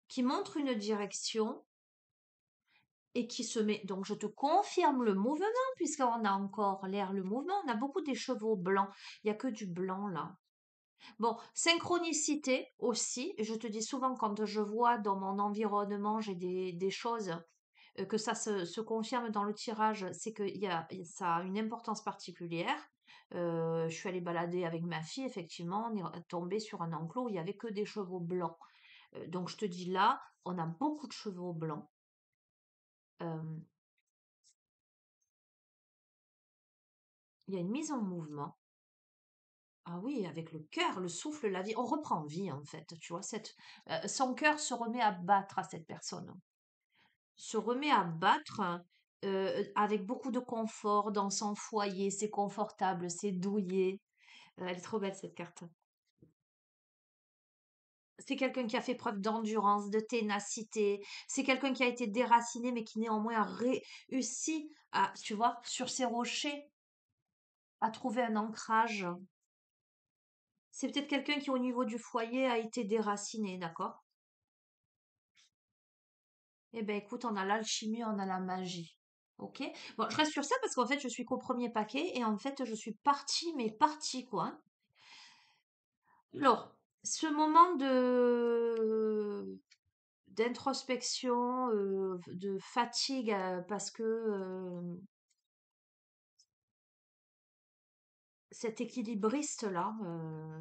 qui montre une direction et qui se met. Donc, je te confirme le mouvement, puisqu'on a encore l'air, le mouvement. On a beaucoup des chevaux blancs. Il n'y a que du blanc là. Bon, synchronicité aussi. Je te dis souvent, quand je vois dans mon environnement, j'ai des choses, que ça se confirme dans le tirage, c'est que ça a une importance particulière. Je suis allée balader avec ma fille, effectivement, on est tombé sur un enclos où il y avait que des chevaux blancs. Donc, je te dis là, on a beaucoup de chevaux blancs. Euh, il y a une mise en mouvement. Ah oui, avec le cœur, le souffle, la vie. On reprend vie, en fait, tu vois. Son cœur se remet à battre à cette personne. Se remet à battre avec beaucoup de confort dans son foyer. C'est confortable, c'est douillet. Elle est trop belle, cette carte. C'est quelqu'un qui a fait preuve d'endurance, de ténacité. C'est quelqu'un qui a été déraciné, mais qui néanmoins a réussi à, tu vois, sur ces rochers, à trouver un ancrage. C'est peut-être quelqu'un qui, au niveau du foyer, a été déraciné, d'accord? Eh ben écoute, on a l'alchimie, on a la magie. Ok? Bon, je reste sur ça parce qu'en fait, je suis qu'au premier paquet et en fait, je suis partie, mais partie, quoi, hein. Alors, ce moment de d'introspection, de fatigue, parce que cet équilibriste-là,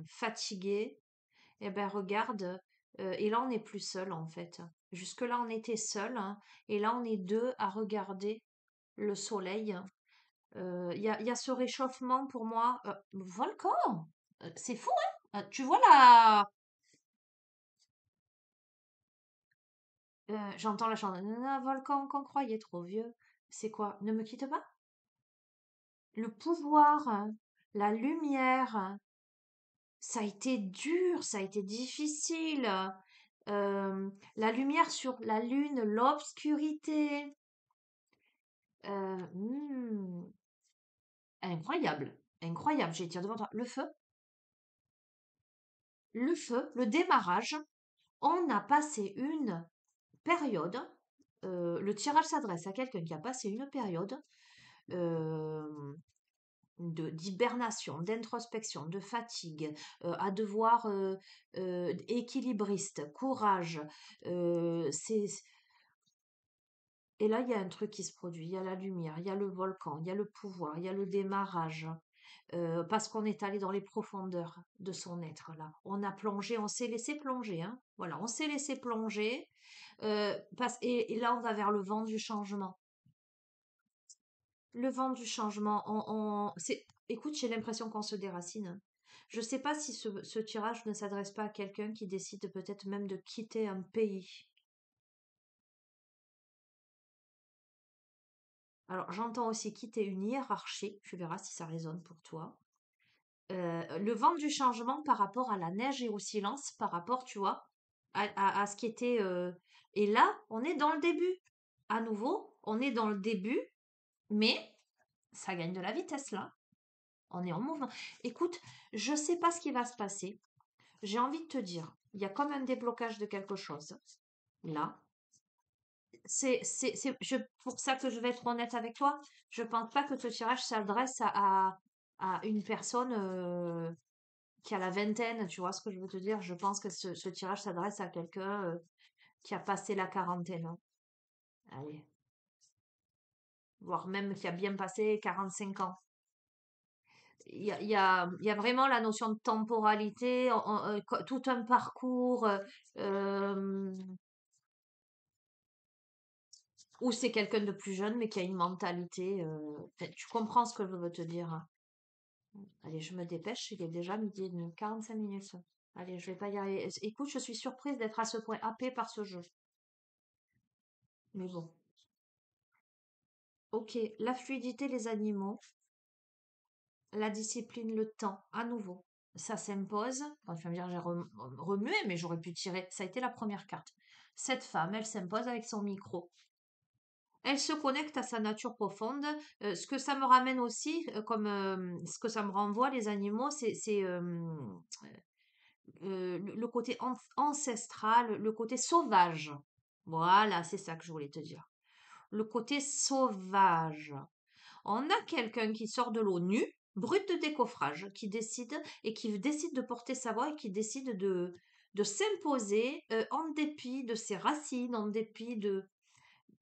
fatigué, eh ben regarde, et là on n'est plus seul en fait. Jusque-là on était seul, hein, et là on est deux à regarder le soleil. Il y a ce réchauffement pour moi. Volcan! C'est fou, hein? Tu vois là, j'entends la chanson. Un volcan qu'on croyait trop vieux. C'est quoi? Ne me quitte pas? Le pouvoir, hein, la lumière, hein, ça a été dur, ça a été difficile. La lumière sur la lune, l'obscurité. Hmm, incroyable, incroyable. J'ai tiré devant toi. Le feu, le démarrage. On a passé une période. Le tirage s'adresse à quelqu'un qui a passé une période euh, d'hibernation, d'introspection, de fatigue, à devoir équilibriste, courage. Et là, il y a un truc qui se produit. Il y a la lumière, il y a le volcan, il y a le pouvoir, il y a le démarrage. Parce qu'on est allé dans les profondeurs de son être là. On a plongé, on s'est laissé plonger, hein. Voilà, on s'est laissé plonger. Et là, on va vers le vent du changement. Le vent du changement. Écoute, j'ai l'impression qu'on se déracine, hein. Je ne sais pas si ce tirage ne s'adresse pas à quelqu'un qui décide peut-être même de quitter un pays. Alors, j'entends aussi quitter une hiérarchie. Tu verras si ça résonne pour toi. Le vent du changement par rapport à la neige et au silence, par rapport, tu vois, à ce qui était. Et là, on est dans le début. À nouveau, on est dans le début, mais ça gagne de la vitesse là. On est en mouvement. Écoute, je sais pas ce qui va se passer. J'ai envie de te dire, il y a comme un déblocage de quelque chose là. Pour ça que je vais être honnête avec toi. Je pense pas que ce tirage s'adresse à une personne qui a la vingtaine, tu vois ce que je veux te dire? Je pense que ce tirage s'adresse à quelqu'un qui a passé la quarantaine, hein. Allez. voire même qui a bien passé 45 ans. Il y a vraiment la notion de temporalité, tout un parcours euh, où c'est quelqu'un de plus jeune mais qui a une mentalité. Enfin, tu comprends ce que je veux te dire, hein. Allez, je me dépêche, il est déjà midi et demi, 45 minutes. Allez, je vais pas y arriver. Écoute, je suis surprise d'être à ce point happée par ce jeu. Mais bon. Ok, la fluidité, les animaux, la discipline, le temps, à nouveau. Ça s'impose. Bon, tu vas me dire, j'ai remué, mais j'aurais pu tirer. Ça a été la première carte. Cette femme, elle s'impose avec son micro. Elle se connecte à sa nature profonde. Ce que ça me ramène aussi, comme ce que ça me renvoie, les animaux, le côté ancestral, le côté sauvage. Voilà, c'est ça que je voulais te dire. Le côté sauvage. On a quelqu'un qui sort de l'eau nu, brut de décoffrage, qui décide de porter sa voix et qui décide de s'imposer en dépit de ses racines, en dépit de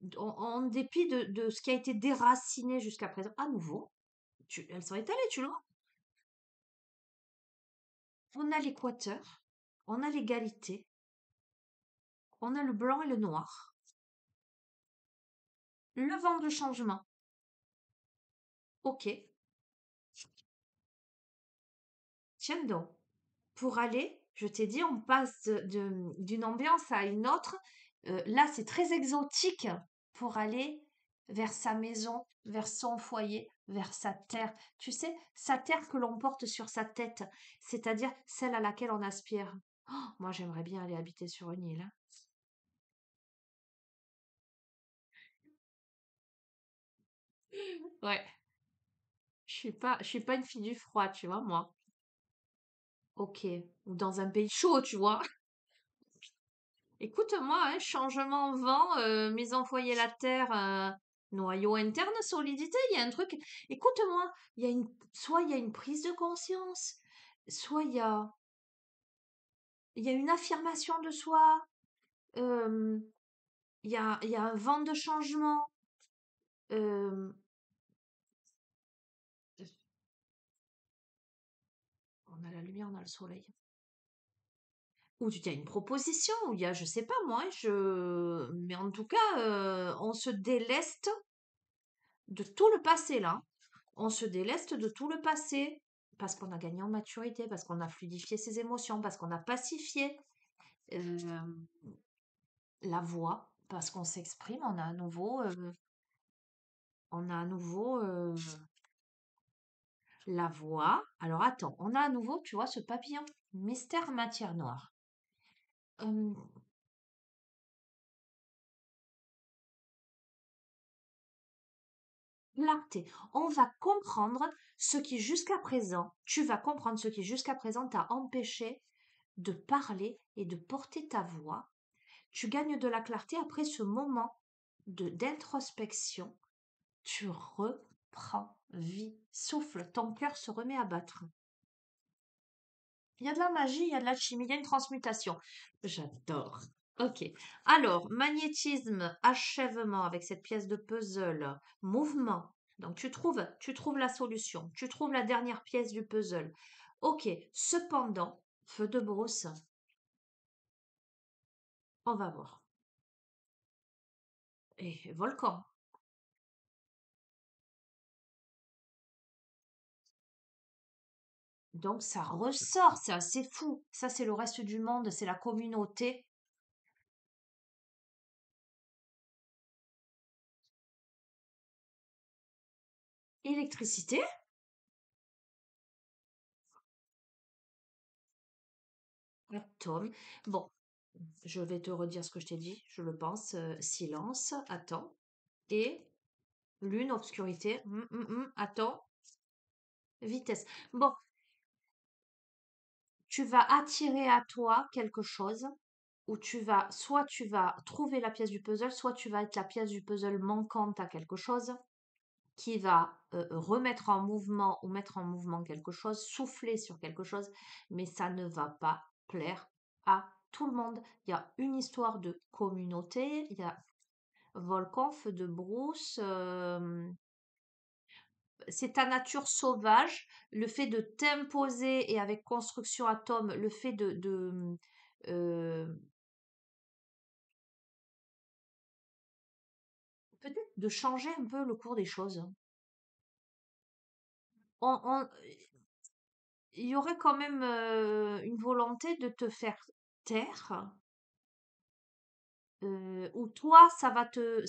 ce qui a été déraciné jusqu'à présent. À nouveau, elles sont étalées, tu le vois. On a l'équateur, on a l'égalité, on a le blanc et le noir. Le vent de changement. Ok, tiens donc. Pour aller, je t'ai dit, on passe d'une ambiance à une autre. Là, c'est très exotique pour aller vers sa maison, vers son foyer, vers sa terre. Tu sais, sa terre que l'on porte sur sa tête, c'est-à-dire celle à laquelle on aspire. Oh, moi, j'aimerais bien aller habiter sur une île, hein. Ouais, je suis pas une fille du froid, tu vois, moi. Ok, ou dans un pays chaud, tu vois. Écoute-moi, hein, changement vent, mise en foyer la terre, noyau interne, solidité, il y a un truc. Écoute-moi, soit il y a une prise de conscience, soit il y a une affirmation de soi, euh, il y a un vent de changement, euh, on a la lumière, on a le soleil. Ou il y a une proposition, ou il y a, je sais pas moi, mais en tout cas, on se déleste de tout le passé là. On se déleste de tout le passé parce qu'on a gagné en maturité, parce qu'on a fluidifié ses émotions, parce qu'on a pacifié euh, la voix, parce qu'on s'exprime, on a à nouveau la voix. Alors attends, on a à nouveau, tu vois, ce papillon, mystère matière noire. Euh, Clarté. On va comprendre ce qui jusqu'à présent, tu vas comprendre ce qui jusqu'à présent t'a empêché de parler et de porter ta voix. Tu gagnes de la clarté après ce moment d'introspection. Tu reprends vie. Souffle, ton cœur se remet à battre. Il y a de la magie, il y a de la chimie, il y a une transmutation. J'adore. Ok. Alors, magnétisme, achèvement avec cette pièce de puzzle, mouvement. Donc, tu trouves la solution. Tu trouves la dernière pièce du puzzle. Ok. Cependant, feu de brousse, on va voir. Et volcan. Donc ça ressort, c'est assez fou. Ça, c'est le reste du monde, c'est la communauté. Électricité, atome. Bon, je vais te redire ce que je t'ai dit, je le pense. Silence, attends. Et lune, obscurité, attends, vitesse. Bon, tu vas attirer à toi quelque chose où soit tu vas trouver la pièce du puzzle, soit tu vas être la pièce du puzzle manquante à quelque chose qui va remettre en mouvement ou mettre en mouvement quelque chose, souffler sur quelque chose, mais ça ne va pas plaire à tout le monde. Il y a une histoire de communauté, Volcan, feu de brousse, c'est ta nature sauvage, le fait de t'imposer et avec construction atome, le fait euh, peut-être de changer un peu le cours des choses. Il y aurait quand même une volonté de te faire taire, ou toi, ça va te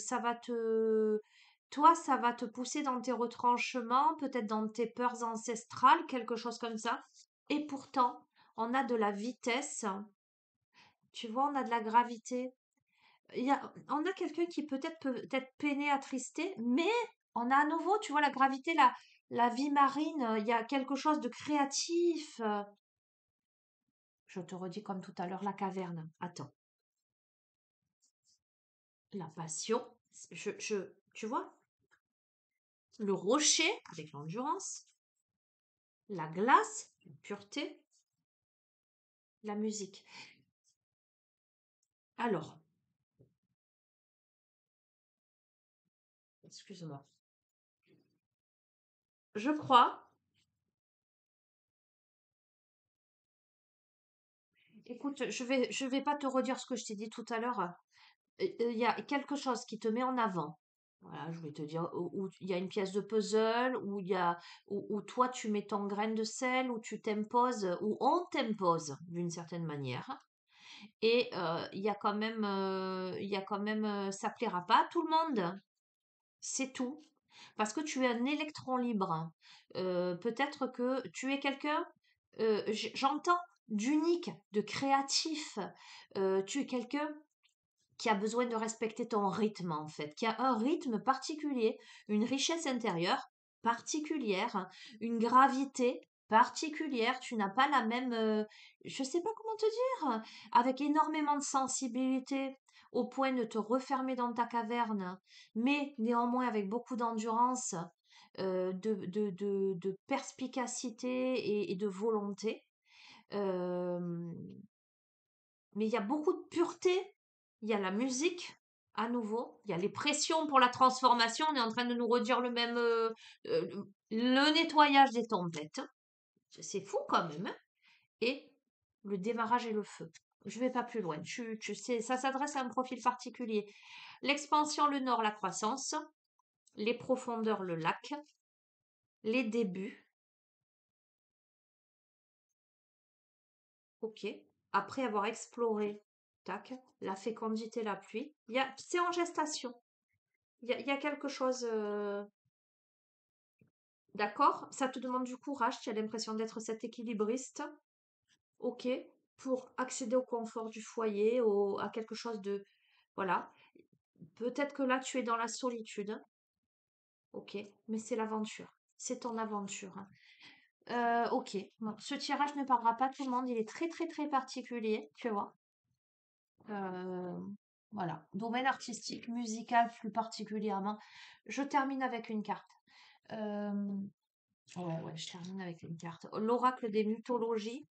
pousser dans tes retranchements, peut-être dans tes peurs ancestrales, quelque chose comme ça. Et pourtant, on a de la vitesse, tu vois, on a de la gravité. On a quelqu'un qui peut-être peiné, attristé, mais on a à nouveau, tu vois, la gravité, la vie marine, il y a quelque chose de créatif. Je te redis comme tout à l'heure, la caverne. Attends, la passion, tu vois, le rocher avec l'endurance, la glace, la pureté, la musique. Alors, excuse-moi. Je crois, écoute, je vais pas te redire ce que je t'ai dit tout à l'heure. Il y a quelque chose qui te met en avant. Voilà, je voulais te dire, où il y a une pièce de puzzle, où toi tu mets ton grain de sel, où tu t'imposes, où on t'impose d'une certaine manière. Et il y a quand même, ça plaira pas à tout le monde, c'est tout. Parce que tu es un électron libre. Peut-être que tu es quelqu'un, j'entends, d'unique, de créatif. Tu es quelqu'un qui a besoin de respecter ton rythme en fait, qui a un rythme particulier, une richesse intérieure particulière, une gravité particulière. Tu n'as pas la même, je sais pas comment te dire, avec énormément de sensibilité au point de te refermer dans ta caverne, mais néanmoins avec beaucoup d'endurance, de perspicacité et de volonté. Euh, mais il y a beaucoup de pureté. Il y a la musique, à nouveau. Il y a les pressions pour la transformation. On est en train de nous redire le même, le nettoyage des tempêtes. C'est fou quand même, hein. Et le démarrage et le feu. Je vais pas plus loin. Tu sais, ça s'adresse à un profil particulier. L'expansion, le nord, la croissance. Les profondeurs, le lac. Les débuts. Ok. Après avoir exploré, tac, la fécondité, la pluie. C'est en gestation. Il y a quelque chose, d'accord? Ça te demande du courage, tu as l'impression d'être cet équilibriste, ok, pour accéder au confort du foyer, à quelque chose de... Voilà. Peut-être que là, tu es dans la solitude, ok, mais c'est l'aventure. C'est ton aventure, hein. Ok, bon, ce tirage ne parlera pas à tout le monde, il est très très très particulier, tu vois. Euh, voilà, domaine artistique, musical plus particulièrement. Je termine avec une carte. Euh, Ouais, ouais, je termine avec une carte. L'oracle des mythologies.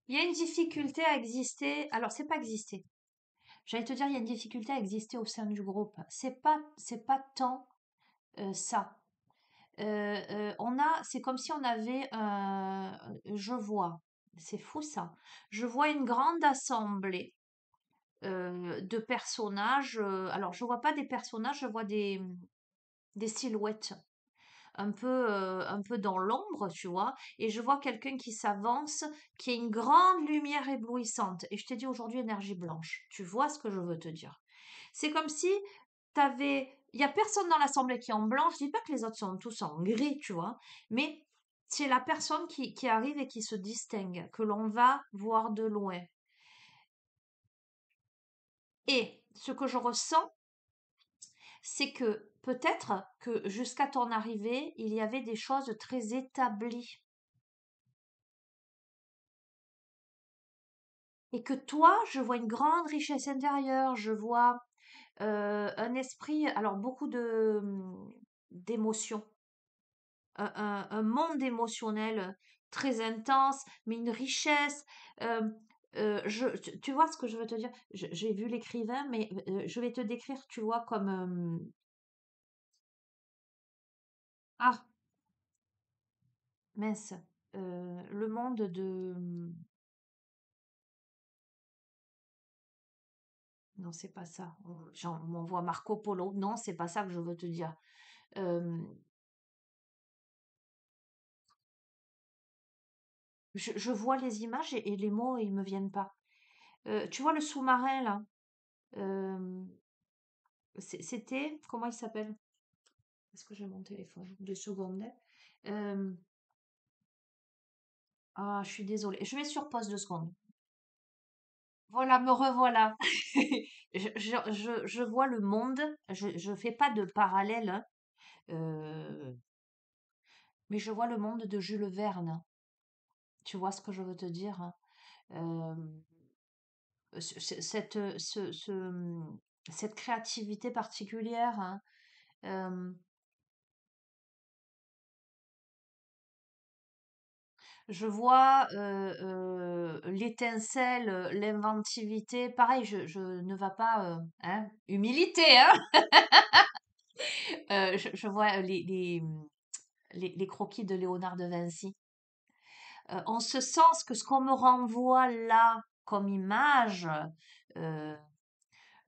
Il y a une difficulté à exister. Alors, c'est pas exister. J'allais te dire, il y a une difficulté à exister au sein du groupe. C'est pas tant ça. C'est comme si on avait je vois, c'est fou ça. Je vois une grande assemblée de personnages. Alors, je vois pas des personnages, je vois des silhouettes. Un peu dans l'ombre, tu vois, et je vois quelqu'un qui s'avance, qui a une grande lumière éblouissante. Et je t'ai dit aujourd'hui énergie blanche. Tu vois ce que je veux te dire? C'est comme si il y a personne dans l'assemblée qui est en blanc. Je dis pas que les autres sont tous en gris, tu vois, mais c'est la personne qui arrive et qui se distingue, que l'on va voir de loin. Et ce que je ressens, c'est que peut-être que jusqu'à ton arrivée, il y avait des choses très établies. Et que toi, je vois une grande richesse intérieure, je vois un esprit, alors beaucoup d'émotions, un monde émotionnel très intense, mais une richesse. euh, tu vois ce que je veux te dire? J'ai vu l'écrivain, mais je vais te décrire, tu vois, comme ah mince, le monde de non, c'est pas ça. On m'envoie Marco Polo. Non, c'est pas ça que je veux te dire. Euh, je vois les images et les mots, ils me viennent pas. Tu vois le sous-marin là? euh, C'était, comment il s'appelle? Est-ce que j'ai mon téléphone? 2 secondes. Euh, ah, je suis désolée. Je mets sur pause 2 secondes. Voilà, me revoilà. Je vois le monde. Je fais pas de parallèle, hein, euh, mais je vois le monde de Jules Verne. Tu vois ce que je veux te dire? Hein. Euh, cette créativité particulière, hein, euh, je vois l'étincelle, l'inventivité. Pareil, je ne va pas, hein, humilité, hein. Je vois les croquis de Léonard de Vinci. En ce sens que ce qu'on me renvoie là comme image, euh,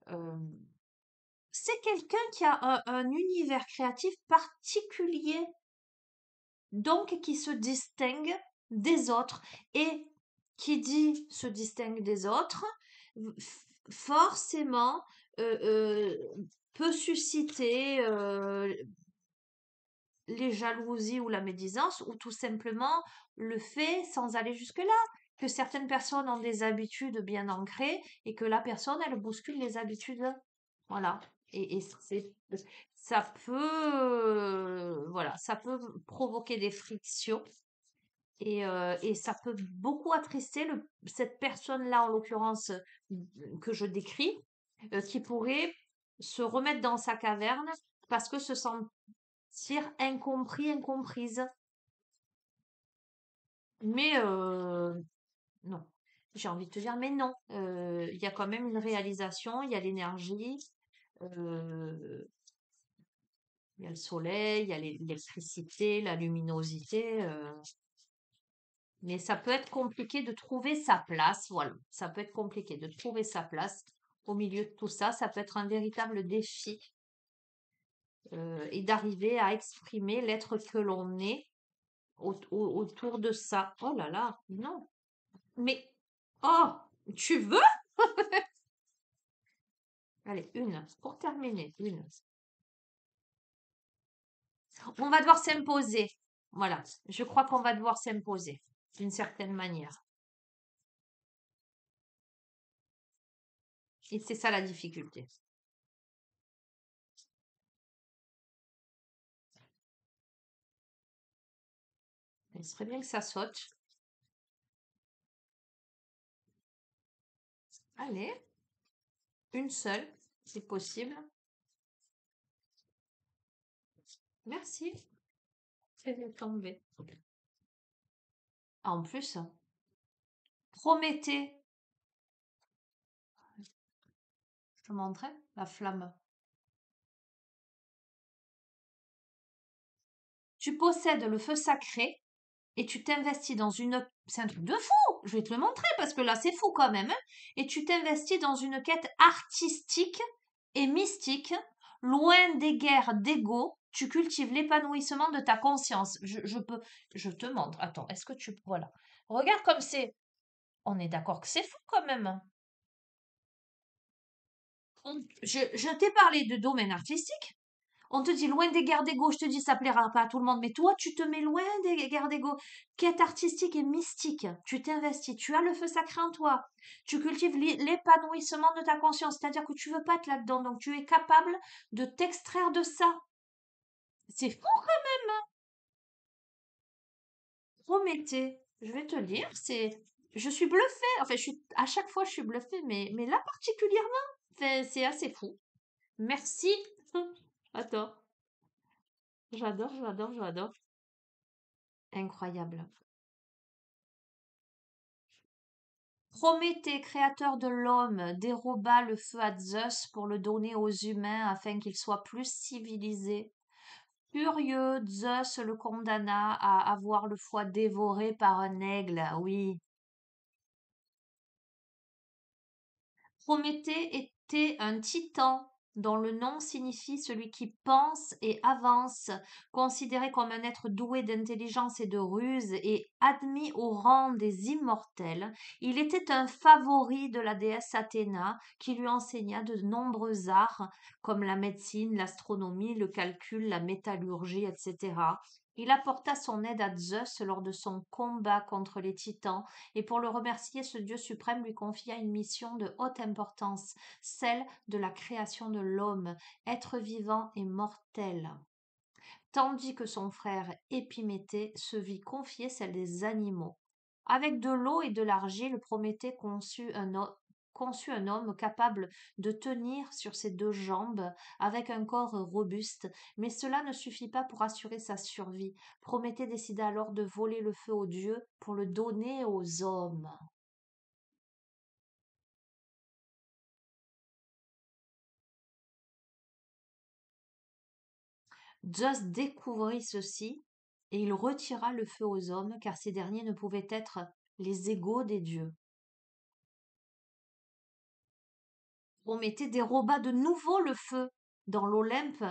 euh, c'est quelqu'un qui a un univers créatif particulier, donc qui se distingue des autres. Et qui dit se distingue des autres, forcément euh, euh, peut susciter les jalousies ou la médisance, ou tout simplement le fait, sans aller jusque-là, que certaines personnes ont des habitudes bien ancrées et que la personne, elle bouscule les habitudes. Voilà. Et ça peut, voilà, ça peut provoquer des frictions et ça peut beaucoup attrister cette personne-là, en l'occurrence, que je décris, qui pourrait se remettre dans sa caverne parce que se sentir incompris, incomprise. Mais non, j'ai envie de te dire, mais non, il y a quand même une réalisation, il y a l'énergie, euh, il y a le soleil, il y a l'électricité, la luminosité. Mais ça peut être compliqué de trouver sa place, voilà. Ça peut être compliqué de trouver sa place au milieu de tout ça. Ça peut être un véritable défi et d'arriver à exprimer l'être que l'on est autour de ça. Oh là là, non. Mais, oh, tu veux? Allez, une, pour terminer, une. On va devoir s'imposer. Voilà, je crois qu'on va devoir s'imposer d'une certaine manière. Et c'est ça la difficulté. Il serait bien que ça saute. Allez, une seule, c'est possible. Merci. C'est tombé. Ah, en plus, Prométhée, je te montrais la flamme. Tu possèdes le feu sacré et tu t'investis dans une... C'est un truc de fou! Je vais te le montrer parce que là, c'est fou quand même, hein. Et tu t'investis dans une quête artistique et mystique, loin des guerres d'ego. Tu cultives l'épanouissement de ta conscience. Je te montre. Attends, est-ce que tu... Voilà. Regarde comme c'est... On est d'accord que c'est fou quand même, hein. Je t'ai parlé de domaine artistique. On te dit loin des guerres d'ego, je te dis ça plaira pas à tout le monde, mais toi tu te mets loin des guerres d'ego. Quête artistique et mystique, tu t'investis, tu as le feu sacré en toi, tu cultives l'épanouissement de ta conscience, c'est-à-dire que tu veux pas être là-dedans, donc tu es capable de t'extraire de ça. C'est fou quand même, hein. Prométhée, je vais te le dire, je suis bluffée, enfin à chaque fois je suis bluffée, mais là particulièrement, enfin, c'est assez fou. Merci. Attends, j'adore, j'adore, j'adore. Incroyable. Prométhée, créateur de l'homme, déroba le feu à Zeus pour le donner aux humains afin qu'ils soient plus civilisés. Furieux, Zeus le condamna à avoir le foie dévoré par un aigle. Oui, Prométhée était un titan dont le nom signifie celui qui pense et avance, considéré comme un être doué d'intelligence et de ruse et admis au rang des immortels. Il était un favori de la déesse Athéna qui lui enseigna de nombreux arts comme la médecine, l'astronomie, le calcul, la métallurgie, etc. Il apporta son aide à Zeus lors de son combat contre les titans et pour le remercier, ce Dieu suprême lui confia une mission de haute importance, celle de la création de l'homme, être vivant et mortel, tandis que son frère Épiméthée se vit confier celle des animaux. Avec de l'eau et de l'argile, Prométhée conçut un homme capable de tenir sur ses deux jambes avec un corps robuste, mais cela ne suffit pas pour assurer sa survie. Prométhée décida alors de voler le feu aux dieux pour le donner aux hommes. Zeus découvrit ceci, et il retira le feu aux hommes, car ces derniers ne pouvaient être les égaux des dieux. Prométhée déroba de nouveau le feu dans l'Olympe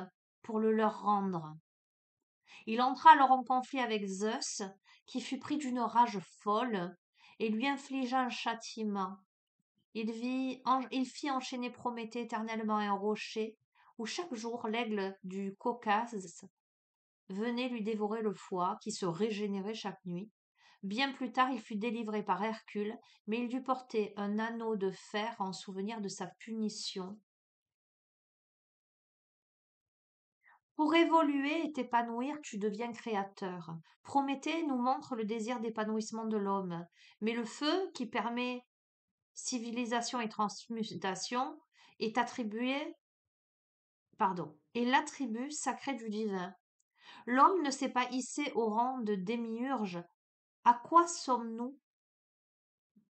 pour le leur rendre. Il entra alors en conflit avec Zeus, qui fut pris d'une rage folle, et lui infligea un châtiment. Il fit enchaîner Prométhée éternellement à un rocher, où chaque jour l'aigle du Caucase venait lui dévorer le foie, qui se régénérait chaque nuit. Bien plus tard, il fut délivré par Hercule, mais il dut porter un anneau de fer en souvenir de sa punition. Pour évoluer et t'épanouir, tu deviens créateur. Prométhée nous montre le désir d'épanouissement de l'homme, mais le feu qui permet civilisation et transmutation est est l'attribut sacré du divin. L'homme ne s'est pas hissé au rang de démiurge. À quoi sommes-nous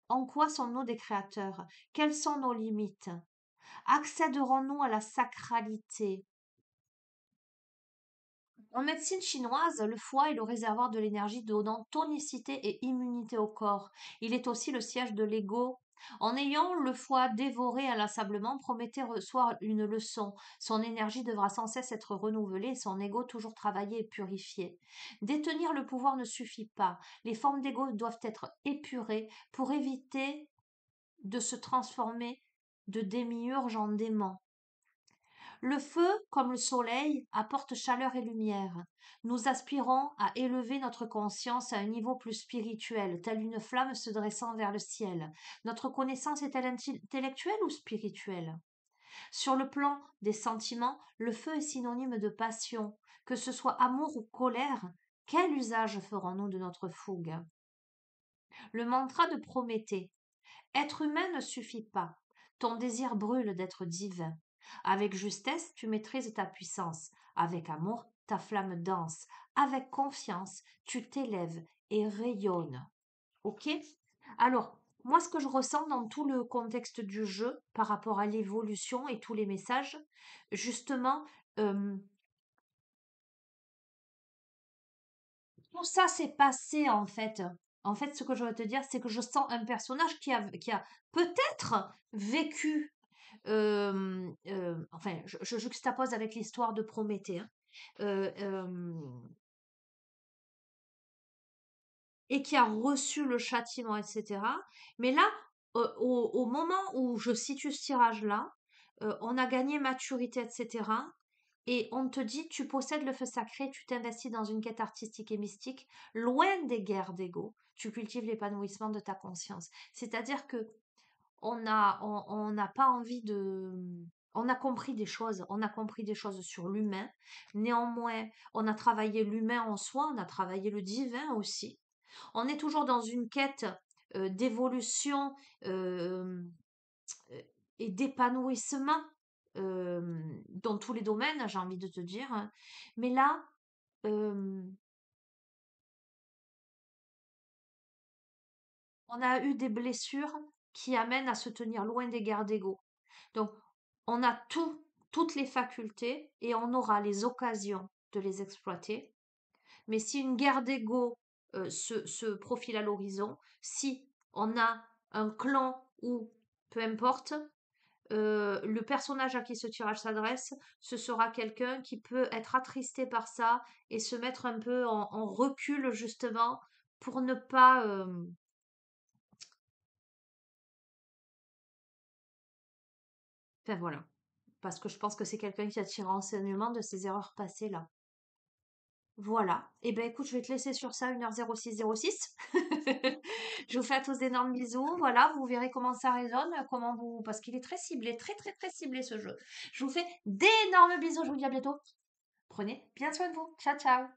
En quoi sommes-nous des créateurs? Quelles sont nos limites? Accéderons-nous à la sacralité? En médecine chinoise, le foie est le réservoir de l'énergie donnant tonicité et immunité au corps. Il est aussi le siège de l'ego. En ayant le foie dévoré inlassablement, Prométhée reçoit une leçon. Son énergie devra sans cesse être renouvelée et son ego toujours travaillé et purifié. Détenir le pouvoir ne suffit pas. Les formes d'ego doivent être épurées pour éviter de se transformer de démiurge en démon. Le feu, comme le soleil, apporte chaleur et lumière. Nous aspirons à élever notre conscience à un niveau plus spirituel, telle une flamme se dressant vers le ciel. Notre connaissance est-elle intellectuelle ou spirituelle? Sur le plan des sentiments, le feu est synonyme de passion. Que ce soit amour ou colère, quel usage ferons-nous de notre fougue? Le mantra de Prométhée. Être humain ne suffit pas. Ton désir brûle d'être divin. Avec justesse, tu maîtrises ta puissance. Avec amour, ta flamme danse. Avec confiance, tu t'élèves et rayonnes. Ok? Alors, moi, ce que je ressens dans tout le contexte du jeu par rapport à l'évolution et tous les messages, justement, euh, tout ça s'est passé en fait. En fait, ce que je veux te dire, c'est que je sens un personnage qui a peut-être vécu, enfin, je juxtapose avec l'histoire de Prométhée, hein, euh, euh, et qui a reçu le châtiment, etc. Mais là, au moment où je situe ce tirage-là, on a gagné maturité, etc. et on te dit: «Tu possèdes le feu sacré, tu t'investis dans une quête artistique et mystique, loin des guerres d'ego, tu cultives l'épanouissement de ta conscience». C'est-à-dire que on n'a pas envie de on a compris des choses, on a compris des choses sur l'humain. Néanmoins, on a travaillé l'humain en soi, on a travaillé le divin aussi. On est toujours dans une quête, d'évolution, hem, et d'épanouissement, dans tous les domaines, j'ai envie de te dire, hein. Mais là, hem, on a eu des blessures qui amènent à se tenir loin des guerres d'ego. Donc, on a toutes les facultés et on aura les occasions de les exploiter. Mais si une guerre d'ego se profile à l'horizon, si on a un clan ou peu importe, le personnage à qui ce tirage s'adresse, ce sera quelqu'un qui peut être attristé par ça et se mettre un peu en recul justement pour ne pas... Enfin voilà, parce que je pense que c'est quelqu'un qui a tiré enseignement de ses erreurs passées là. Voilà. Et ben écoute, je vais te laisser sur ça, 1h0606. Je vous fais à tous d'énormes bisous. Voilà, vous verrez comment ça résonne, comment vous. Parce qu'il est très ciblé, très très très ciblé ce jeu. Je vous fais d'énormes bisous, je vous dis à bientôt. Prenez bien soin de vous. Ciao ciao.